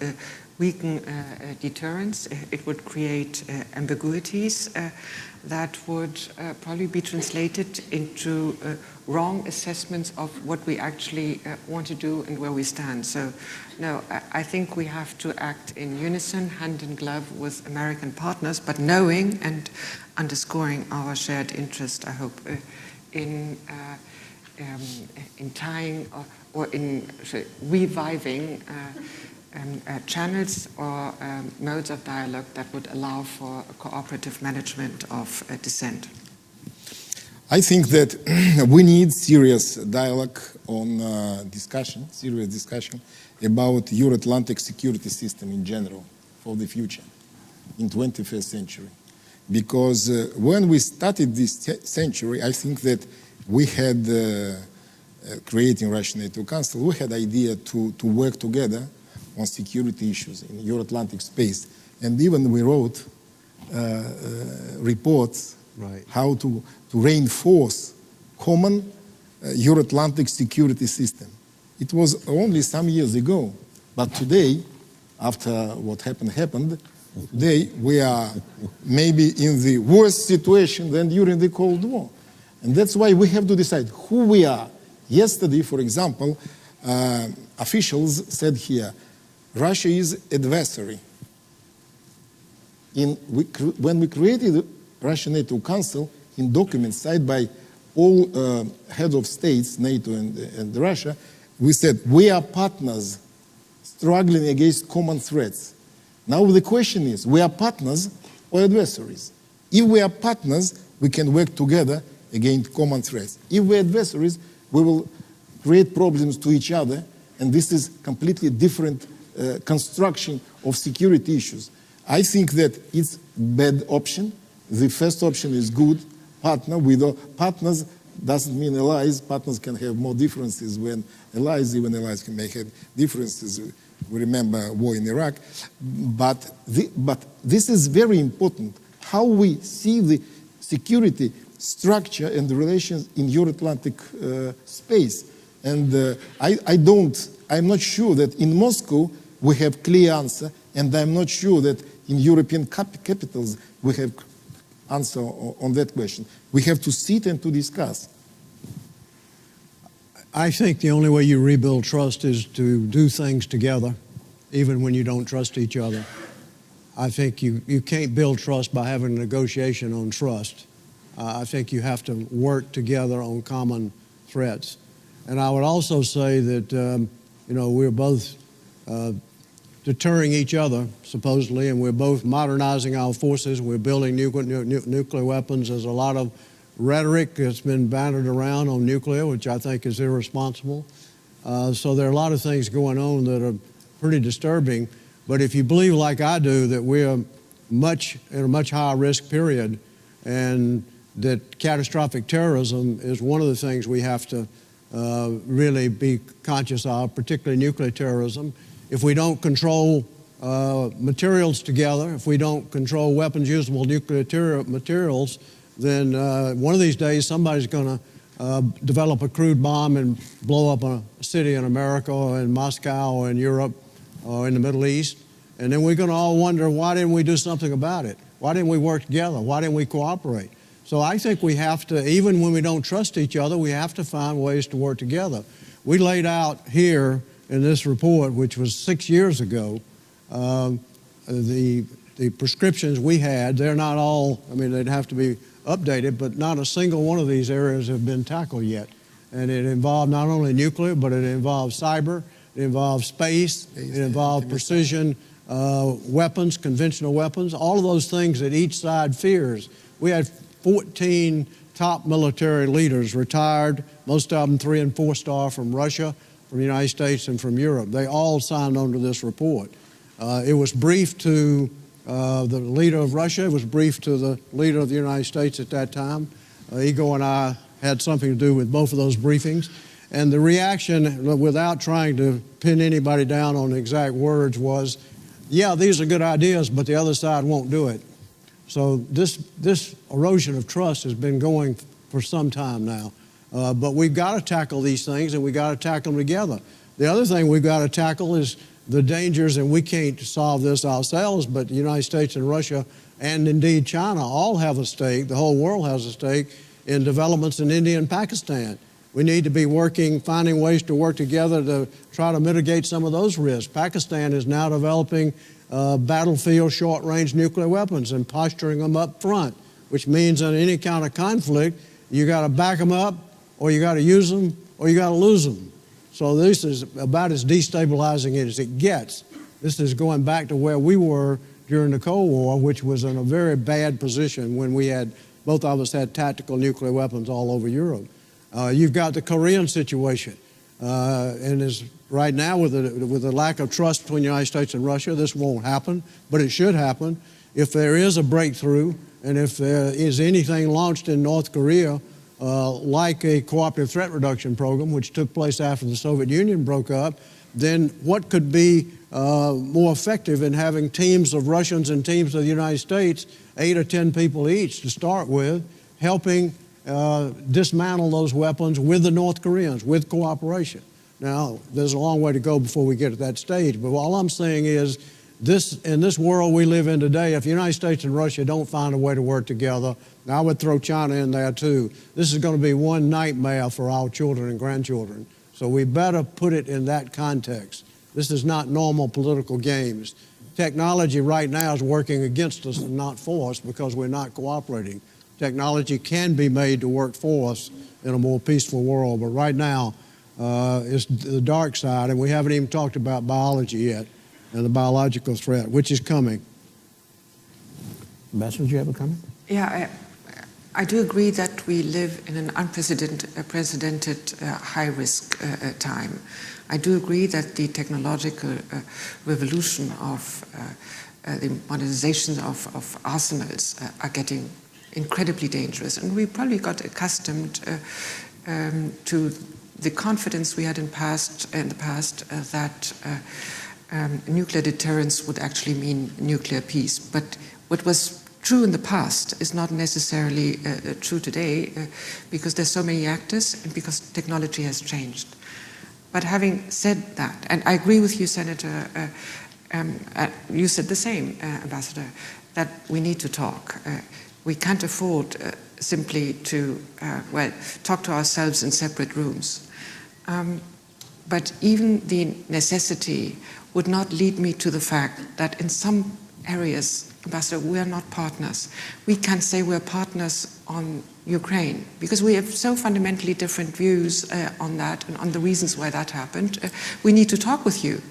weaken deterrence. It would create ambiguities that would probably be translated into wrong assessments of what we actually want to do and where we stand. So, no, I think we have to act in unison, hand in glove with American partners, but knowing and underscoring our shared interest, I hope, in tying or in reviving channels or modes of dialogue that would allow for a cooperative management of dissent. I think that we need serious dialogue on serious discussion about Euro-Atlantic security system in general for the future in 21st century. Because when we started this century, I think that we had, creating Russian NATO Council, we had idea to work together on security issues in Euro-Atlantic space. And even we wrote reports how to reinforce common Euro-Atlantic security system. It was only some years ago, but today, after what happened, today we are maybe in the worst situation than during the Cold War. And that's why we have to decide who we are. Yesterday, for example, officials said here, Russia is adversary. When we created the Russian NATO Council, in documents signed by all heads of states, NATO and Russia, we said we are partners struggling against common threats. Now the question is, we are partners or adversaries? If we are partners, we can work together against common threats. If we are adversaries, we will create problems to each other, and this is completely different construction of security issues. I think that it's bad option. The first option is good, partner. With partners doesn't mean allies. Partners can have more differences when allies, even allies can make differences. We remember war in Iraq. But this is very important, how we see the security structure and the relations in Euro-Atlantic space. And I'm not sure that in Moscow we have clear answer, and I'm not sure that in European capitals we have answer on that question. We have to sit and to discuss. I think the only way you rebuild trust is to do things together, even when you don't trust each other. I think you can't build trust by having a negotiation on trust. I think you have to work together on common threats. And I would also say that, we're both deterring each other, supposedly, and we're both modernizing our forces. We're building nuclear weapons. There's a lot of rhetoric that's been bandied around on nuclear, which I think is irresponsible. So there are a lot of things going on that are pretty disturbing. But if you believe, like I do, that we're in a much higher risk period, and that catastrophic terrorism is one of the things we have to really be conscious of, particularly nuclear terrorism. If we don't control materials together, if we don't control weapons-usable nuclear materials, then one of these days somebody's going to develop a crude bomb and blow up a city in America or in Moscow or in Europe or in the Middle East. And then we're going to all wonder, why didn't we do something about it? Why didn't we work together? Why didn't we cooperate? So I think we have to, even when we don't trust each other, we have to find ways to work together. We laid out here in this report, which was 6 years ago, the prescriptions we had. They're not all, I mean, they'd have to be updated, but not a single one of these areas have been tackled yet. And it involved not only nuclear, but it involved cyber, it involved space, it involved precision weapons, conventional weapons, all of those things that each side fears. We had 14 top military leaders retired, most of them 3- and 4-star from Russia, from the United States, and from Europe. They all signed on to this report. It was briefed to the leader of Russia. It was briefed to the leader of the United States at that time. Igor and I had something to do with both of those briefings. And the reaction, without trying to pin anybody down on the exact words, was, yeah, these are good ideas, but the other side won't do it. So this erosion of trust has been going for some time now. But we've got to tackle these things, and we've got to tackle them together. The other thing we've got to tackle is the dangers, and we can't solve this ourselves, but the United States and Russia, and indeed China, all have a stake, the whole world has a stake, in developments in India and Pakistan. We need to be finding ways to work together to try to mitigate some of those risks. Pakistan is now developing battlefield short-range nuclear weapons and posturing them up front, which means in any kind of conflict, you got to back them up, or you got to use them, or you got to lose them. So this is about as destabilizing as it gets. This is going back to where we were during the Cold War, which was in a very bad position when both of us had tactical nuclear weapons all over Europe. You've got the Korean situation, and right now with the lack of trust between the United States and Russia, this won't happen, but it should happen. If there is a breakthrough, and if there is anything launched in North Korea, like a cooperative threat reduction program, which took place after the Soviet Union broke up, then what could be more effective in having teams of Russians and teams of the United States, 8 or 10 people each to start with, helping dismantle those weapons with the North Koreans, with cooperation. Now, there's a long way to go before we get to that stage, but all I'm saying is in this world we live in today, if the United States and Russia don't find a way to work together, and I would throw China in there too, this is going to be one nightmare for our children and grandchildren. So we better put it in that context. This is not normal political games. Technology right now is working against us and not for us because we're not cooperating. Technology can be made to work for us in a more peaceful world, but right now it's the dark side, and we haven't even talked about biology yet and the biological threat, which is coming. Ambassador, do you have a comment? Yeah, I do agree that we live in an unprecedented high-risk time. I do agree that the technological revolution of the modernization of arsenals are getting incredibly dangerous, and we probably got accustomed to the confidence we had in the past that nuclear deterrence would actually mean nuclear peace. But what was true in the past is not necessarily true today because there's so many actors and because technology has changed. But having said that, and I agree with you, Senator, you said the same, Ambassador, that we need to talk. We can't afford simply to, talk to ourselves in separate rooms. But even the necessity would not lead me to the fact that in some areas, Ambassador, we are not partners. We can't say we're partners on Ukraine because we have so fundamentally different views on that and on the reasons why that happened. We need to talk with you.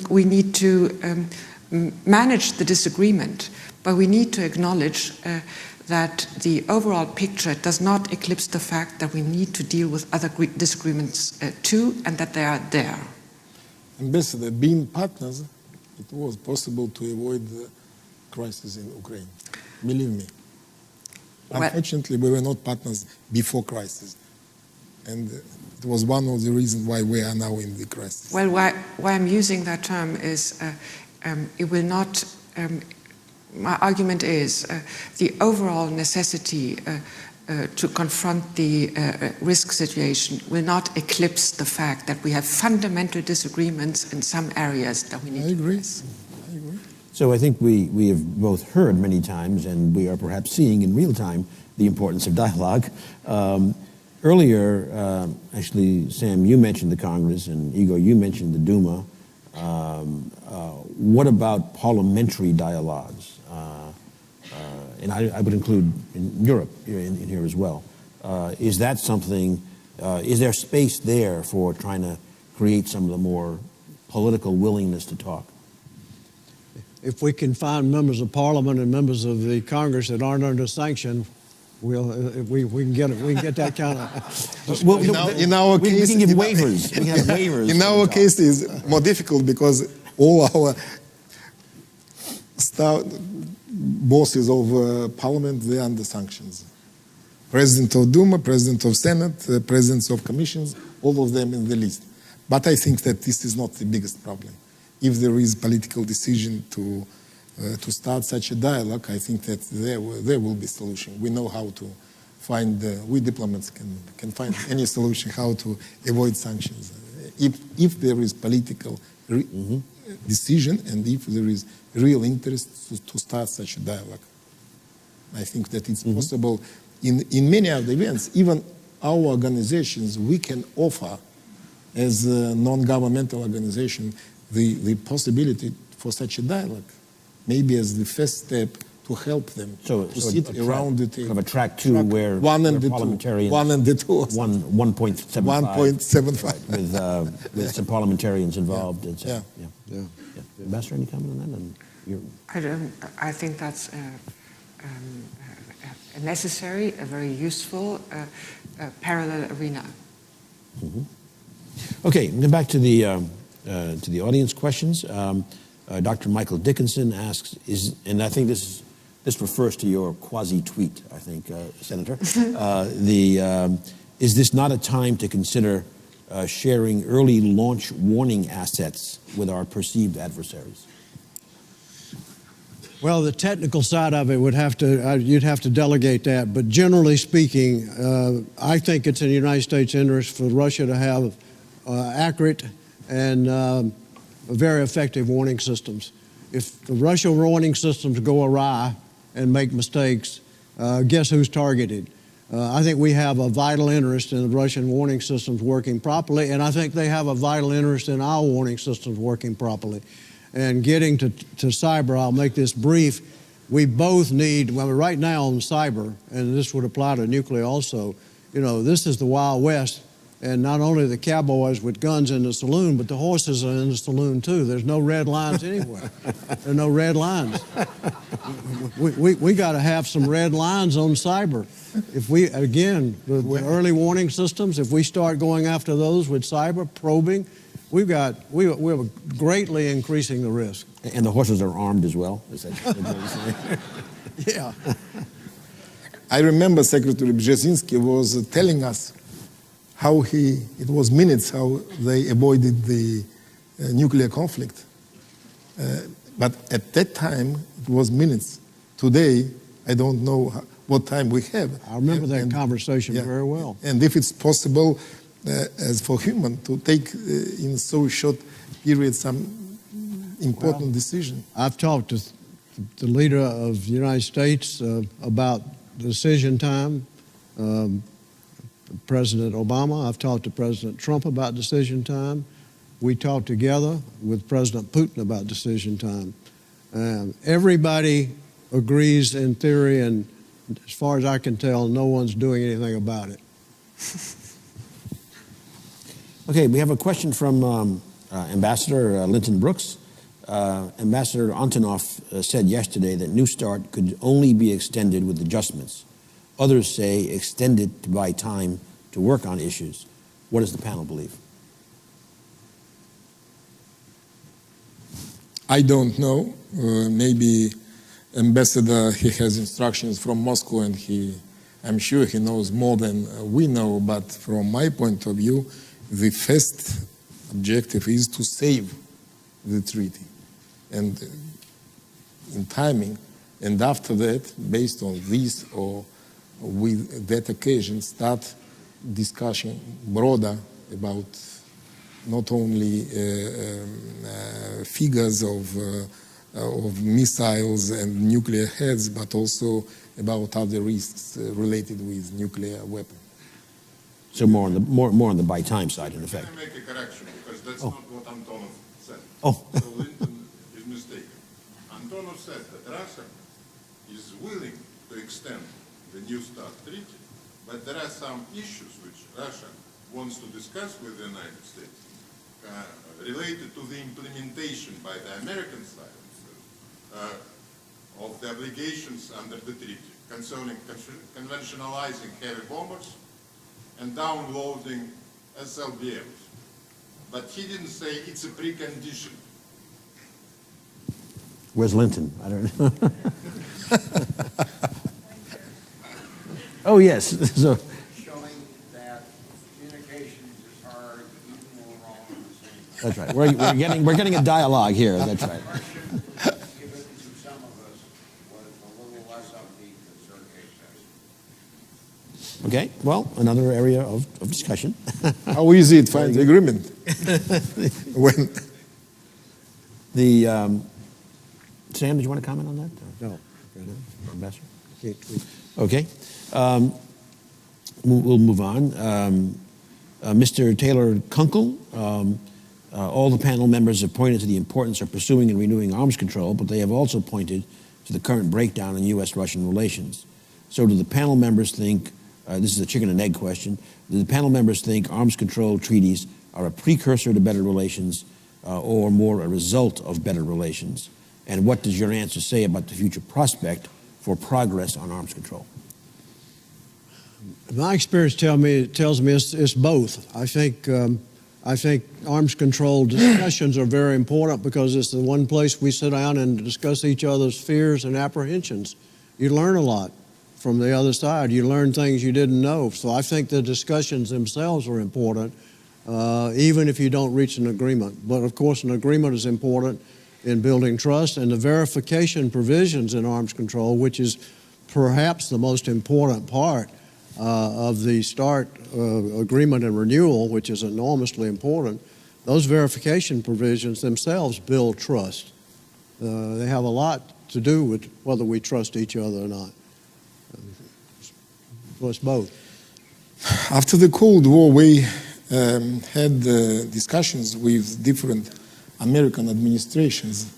We need to manage the disagreement, but we need to acknowledge that the overall picture does not eclipse the fact that we need to deal with other disagreements too, and that they are there. Ambassador, being partners, it was possible to avoid the crisis in Ukraine. Believe me. Unfortunately, we were not partners before crisis. and it was one of the reasons why we are now in the crisis. Well, why I'm using that term is it will not. My argument is the overall necessity to confront the risk situation will not eclipse the fact that we have fundamental disagreements in some areas that we need to address. I agree. So I think we have both heard many times, and we are perhaps seeing in real time, the importance of dialogue. Earlier, actually, Sam, you mentioned the Congress, and Igor, you mentioned the Duma. What about parliamentary dialogues? And I would include in Europe in here as well. Is that something, is there space there for trying to create some of the more political willingness to talk? If we can find members of Parliament and members of the Congress that aren't under sanction, we can get that kind of. Well, in our case, we can give waivers. We have waivers. In our case, it's more difficult because all our bosses of Parliament, they're under sanctions. President of Duma, President of Senate, presidents of commissions, all of them in the list. But I think that this is not the biggest problem. If there is political decision to start such a dialogue, I think that there will be solution. We know how to find, we diplomats can find any solution how to avoid sanctions. If there is political decision and if there is real interest to start such a dialogue, I think that it's possible in many of the events. Even our organizations, we can offer as a non-governmental organization the possibility for such a dialogue, maybe as the first step to help them to sit around the table. Kind of a track two where parliamentarians, 1 and 2. 1.75. 1.75. With some parliamentarians involved. Yeah. Ambassador, any comment on that? I think that's a necessary, a very useful parallel arena. Okay, then back to the audience questions. Dr. Michael Dickinson asks, and I think this refers to your quasi-tweet, I think, Senator. Is this not a time to consider sharing early launch warning assets with our perceived adversaries? Well, the technical side of it would have to, you'd have to delegate that. But generally speaking, I think it's in the United States' interest for Russia to have accurate and very effective warning systems. If the Russian warning systems go awry and make mistakes, guess who's targeted? I think we have a vital interest in the Russian warning systems working properly, and I think they have a vital interest in our warning systems working properly. And getting to cyber, I'll make this brief, we both need, well, right now on cyber, and this would apply to nuclear also, you know, this is the Wild West, and not only the cowboys with guns in the saloon, but the horses are in the saloon too. There's no red lines anywhere. There are no red lines. We got to have some red lines on cyber. If we, again, the early warning systems, if we start going after those with cyber probing, we're greatly increasing the risk. And the horses are armed as well? Is that what you're saying? Yeah. I remember Secretary Brzezinski was telling us how it was minutes how they avoided the nuclear conflict. But at that time, it was minutes. Today, I don't know what time we have. I remember that conversation very well. And if it's possible, as for human, to take in so short period some important decision. I've talked to the leader of the United States about decision time. President Obama, I've talked to President Trump about decision time. We talked together with President Putin about decision time. Everybody agrees in theory, and as far as I can tell, no one's doing anything about it. Okay, we have a question from Ambassador Linton Brooks. Ambassador Antonov said yesterday that New START could only be extended with adjustments. Others say extend it to buy time to work on issues. What does the panel believe? I don't know. Maybe Ambassador, he has instructions from Moscow and he I'm sure he knows more than we know, but from my point of view, the first objective is to save the treaty and in timing, and after that, based on this or with that occasion, start discussion broader about not only figures of missiles and nuclear heads, but also about other risks related with nuclear weapons. So more on the by time side, in effect. Can I make a correction, because that's not what Antonov said. Oh. So Linton is mistaken. Antonov said that Russia is willing to extend the New START treaty, but there are some issues which Russia wants to discuss with the United States related to the implementation by the American side of the obligations under the treaty concerning conventionalizing heavy bombers and downloading SLBMs. But he didn't say it's a precondition. Where's Linton? I don't know. Oh, yes. So, Showing that communications is hard, even when we're all on the same. that's right. We're getting a dialogue here. That's right. Question, given to some of us, was a little less upbeat than Sergei says. Okay. Well, another area of discussion. How easy it find agreement when The Sam, did you want to comment on that? No. Ambassador? Can't tweet. Okay. We'll move on. Mr. Taylor Kunkel, all the panel members have pointed to the importance of pursuing and renewing arms control, but they have also pointed to the current breakdown in U.S. Russian relations. So do the panel members think, this is a chicken and egg question, do the panel members think arms control treaties are a precursor to better relations or more a result of better relations? And what does your answer say about the future prospect for progress on arms control? My experience tells me it's both. I think arms control discussions are very important because it's the one place we sit down and discuss each other's fears and apprehensions. You learn a lot from the other side. You learn things you didn't know. So I think the discussions themselves are important, even if you don't reach an agreement. But of course, an agreement is important in building trust, and the verification provisions in arms control, which is perhaps the most important part of the START agreement and renewal, which is enormously important, those verification provisions themselves build trust. They have a lot to do with whether we trust each other or not. So it's both. after the Cold War, we had discussions with different American administrations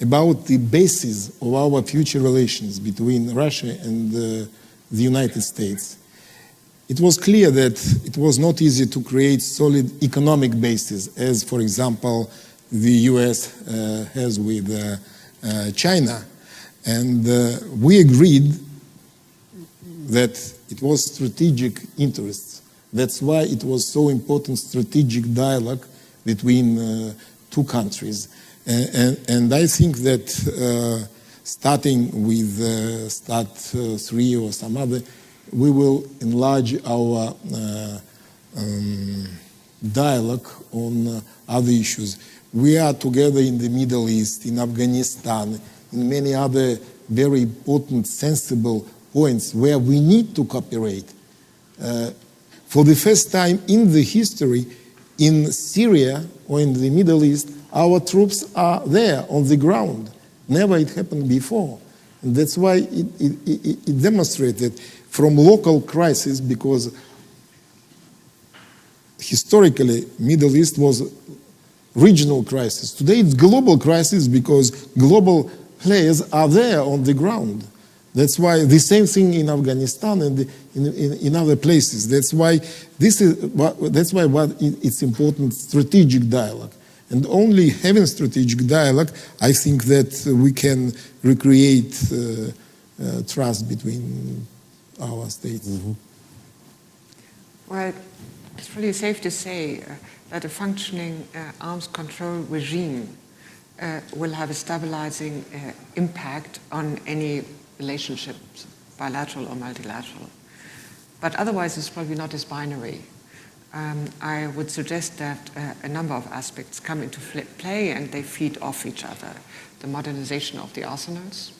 about the basis of our future relations between Russia and the United States. It was clear that it was not easy to create solid economic basis, as, for example, the U.S. has with China. And we agreed that it was strategic interests. That's why it was so important strategic dialogue between two countries. And I think that starting with START 3 or some other, we will enlarge our dialogue on other issues. We are together in the Middle East, in Afghanistan, in many other very important, sensible points where we need to cooperate. For the first time in the history, in Syria or in the Middle East, our troops are there on the ground. Never it happened before. And that's why it demonstrated from local crisis, because historically Middle East was regional crisis. Today it's global crisis because global players are there on the ground. That's why the same thing in Afghanistan and in other places. That's why it's important strategic dialogue. And only having strategic dialogue, I think that we can recreate trust between our states. Mm-hmm. Well, it's really safe to say that a functioning arms control regime will have a stabilizing impact on any relationships bilateral or multilateral. But otherwise, it's probably not as binary. I would suggest that a number of aspects come into play and they feed off each other. The modernization of the arsenals,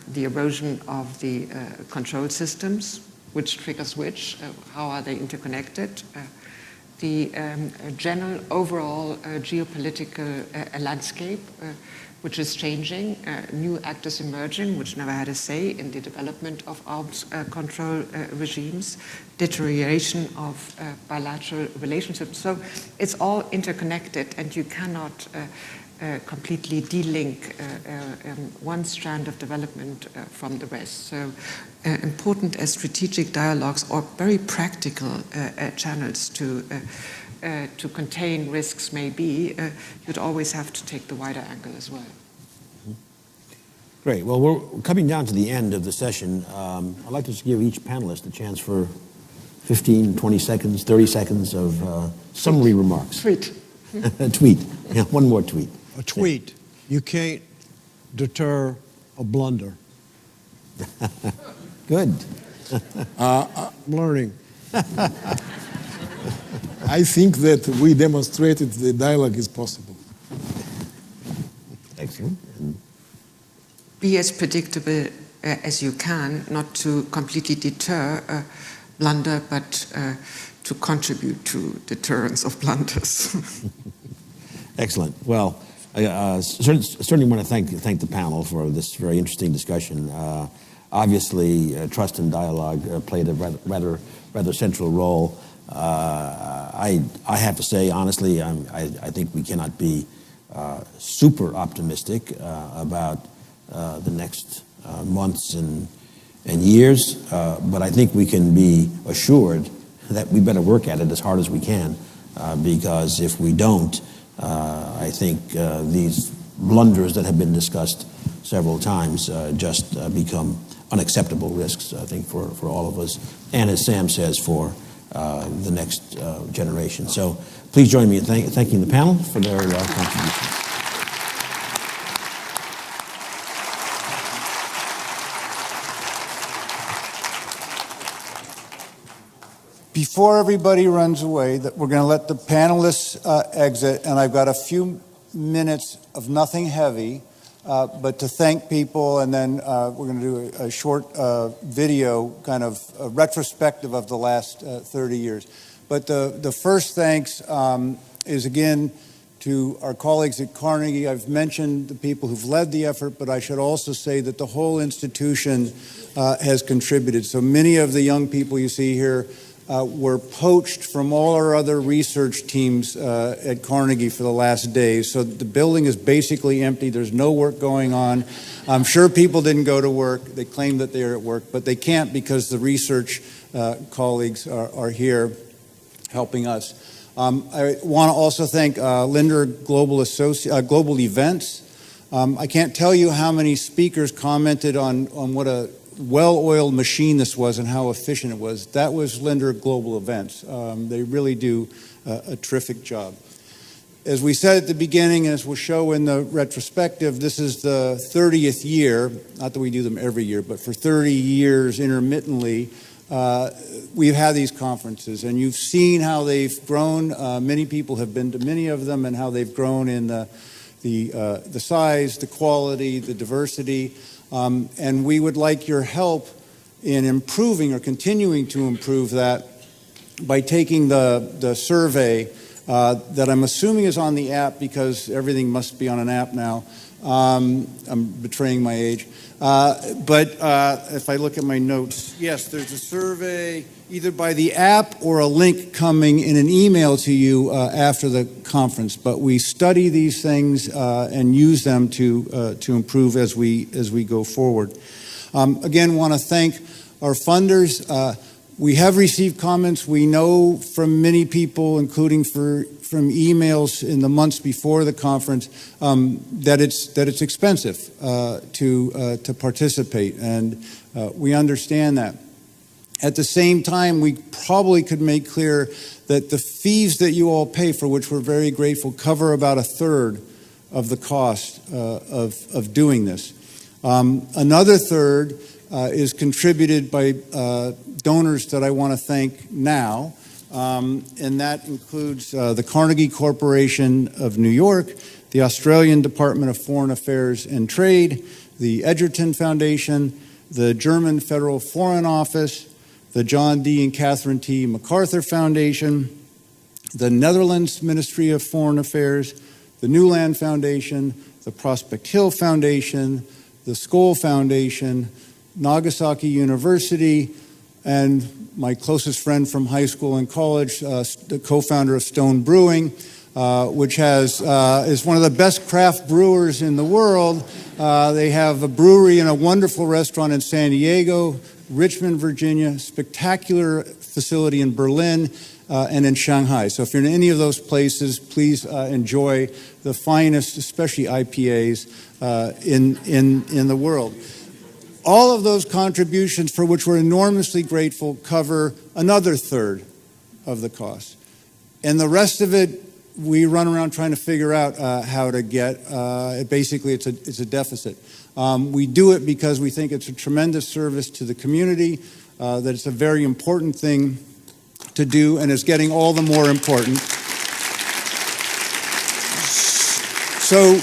the erosion of the control systems, which triggers which, how are they interconnected, the general overall geopolitical landscape, which is changing, new actors emerging, which never had a say in the development of arms control regimes, deterioration of bilateral relationships. So it's all interconnected, and you cannot completely de-link one strand of development from the rest. So important as strategic dialogues or very practical channels to contain risks may be, you'd always have to take the wider angle as well. Great. Well, we're coming down to the end of the session. I'd like to just give each panelist a chance for 15, 20 seconds, 30 seconds of summary remarks. Tweet. A tweet. Yeah, one more tweet. A tweet. You can't deter a blunder. Good. I'm learning. I think that we demonstrated the dialogue is possible. Excellent. And Be as predictable as you can, not to completely deter blunder, but to contribute to deterrence of blunders. excellent. Well, I certainly want to thank the panel for this very interesting discussion. Obviously, trust and dialogue played a rather central role. I have to say, honestly, I think we cannot be super optimistic about the next months and years, but I think we can be assured that we better work at it as hard as we can, because if we don't, I think these blunders that have been discussed several times just become unacceptable risks, I think, for all of us, and as Sam says, for the next generation. So please join me in thanking the panel for their contributions. Before everybody runs away, that we're going to let the panelists exit, and I've got a few minutes of nothing heavy, but to thank people, and then we're going to do a short video, kind of a retrospective of the last 30 years. But the first thanks is again to our colleagues at Carnegie. I've mentioned the people who've led the effort, but I should also say that the whole institution has contributed. So many of the young people you see here were poached from all our other research teams at Carnegie for the last days. So the building is basically empty. There's no work going on. I'm sure people didn't go to work. They claim that they're at work, but they can't because the research colleagues are here helping us. I want to also thank Linder Global Events. I can't tell you how many speakers commented on what a well-oiled machine this was and how efficient it was. That was Linder Global Events. They really do a terrific job. As we said at the beginning, and as we'll show in the retrospective, this is the 30th year, not that we do them every year, but for 30 years intermittently, we've had these conferences, and you've seen how they've grown. Many people have been to many of them, and how they've grown in the size, the quality, the diversity. And we would like your help in improving or continuing to improve that by taking the survey that I'm assuming is on the app, because everything must be on an app now. I'm betraying my age. But if I look at my notes, yes, there's a survey either by the app or a link coming in an email to you after the conference. But we study these things and use them to improve as we go forward. Again, want to thank our funders. We have received comments. We know from many people, including from emails in the months before the conference, that it's expensive to participate, and we understand that. At the same time, we probably could make clear that the fees that you all pay, for which we're very grateful, cover about a third of the cost of doing this. Another third is contributed by donors that I want to thank now. And that includes the Carnegie Corporation of New York, the Australian Department of Foreign Affairs and Trade, the Edgerton Foundation, the German Federal Foreign Office, the John D. and Catherine T. MacArthur Foundation, the Netherlands Ministry of Foreign Affairs, the Newland Foundation, the Prospect Hill Foundation, the Skoll Foundation, Nagasaki University, and my closest friend from high school and college, the co-founder of Stone Brewing, which is one of the best craft brewers in the world. They have a brewery and a wonderful restaurant in San Diego, Richmond, Virginia, spectacular facility in Berlin, and in Shanghai. So if you're in any of those places, please enjoy the finest, especially IPAs, in the world. All of those contributions, for which we're enormously grateful, cover another third of the cost. And the rest of it, we run around trying to figure out how to get. Basically, it's a deficit. We do it because we think it's a tremendous service to the community, that it's a very important thing to do, and it's getting all the more important. So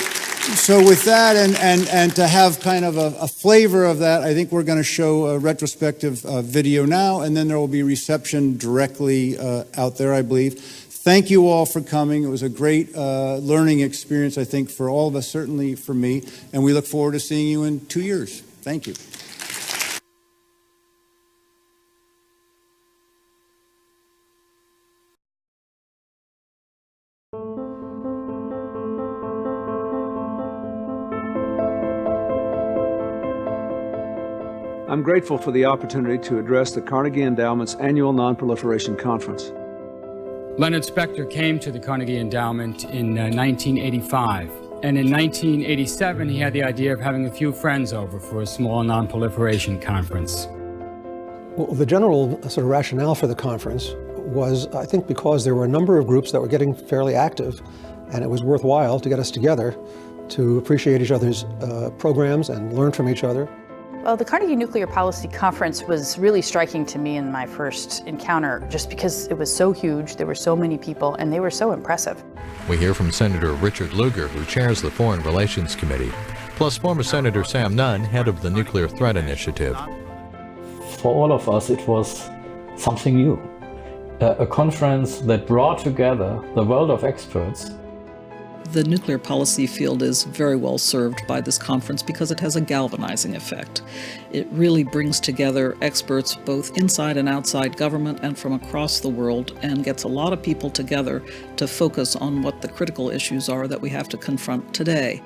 with that, and to have kind of a flavor of that, I think we're going to show a retrospective video now, and then there will be reception directly out there, I believe. Thank you all for coming. It was a great learning experience, I think, for all of us, certainly for me, and we look forward to seeing you in 2 years. Thank you. I'm grateful for the opportunity to address the Carnegie Endowment's annual Nonproliferation Conference. Leonard Spector came to the Carnegie Endowment in 1985, and in 1987 he had the idea of having a few friends over for a small nonproliferation conference. Well, the general sort of rationale for the conference was, I think, because there were a number of groups that were getting fairly active, and it was worthwhile to get us together to appreciate each other's programs and learn from each other. Well, the Carnegie Nuclear Policy Conference was really striking to me in my first encounter, just because it was so huge, there were so many people, and they were so impressive. We hear from Senator Richard Lugar, who chairs the Foreign Relations Committee, plus former Senator Sam Nunn, head of the Nuclear Threat Initiative. For all of us, it was something new. A conference that brought together the world of experts. The nuclear policy field is very well served by this conference because it has a galvanizing effect. It really brings together experts both inside and outside government and from across the world, and gets a lot of people together to focus on what the critical issues are that we have to confront today.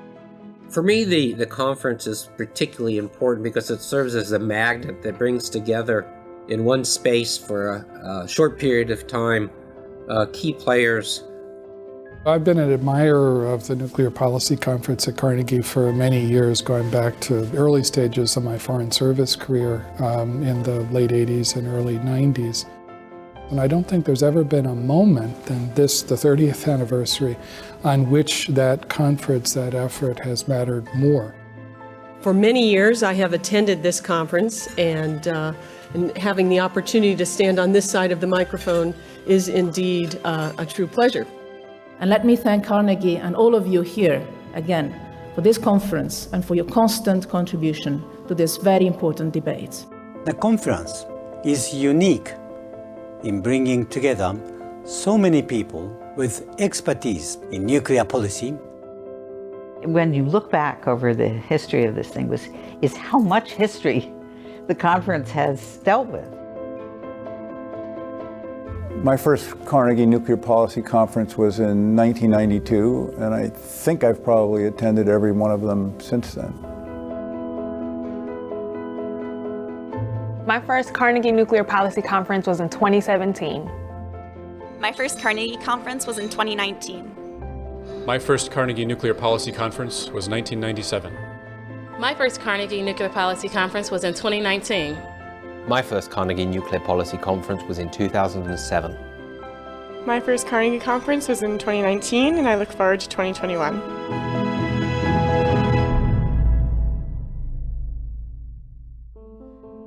For me, the conference is particularly important because it serves as a magnet that brings together in one space for a short period of time key players. I've been an admirer of the Nuclear Policy Conference at Carnegie for many years, going back to the early stages of my foreign service career in the late 80s and early 90s. And I don't think there's ever been a moment than this, the 30th anniversary, on which that conference, that effort has mattered more. For many years I have attended this conference, and having the opportunity to stand on this side of the microphone is indeed a true pleasure. And let me thank Carnegie and all of you here again for this conference and for your constant contribution to this very important debate. The conference is unique in bringing together so many people with expertise in nuclear policy. When you look back over the history of this thing, is how much history the conference has dealt with. My first Carnegie Nuclear Policy Conference was in 1992, and I think I've probably attended every one of them since then. My first Carnegie Nuclear Policy Conference was in 2017. My first Carnegie Conference was in 2019. My first Carnegie Nuclear Policy Conference was 1997. My first Carnegie Nuclear Policy Conference was in 2019. My first Carnegie Nuclear Policy Conference was in 2007. My first Carnegie Conference was in 2019, and I look forward to 2021.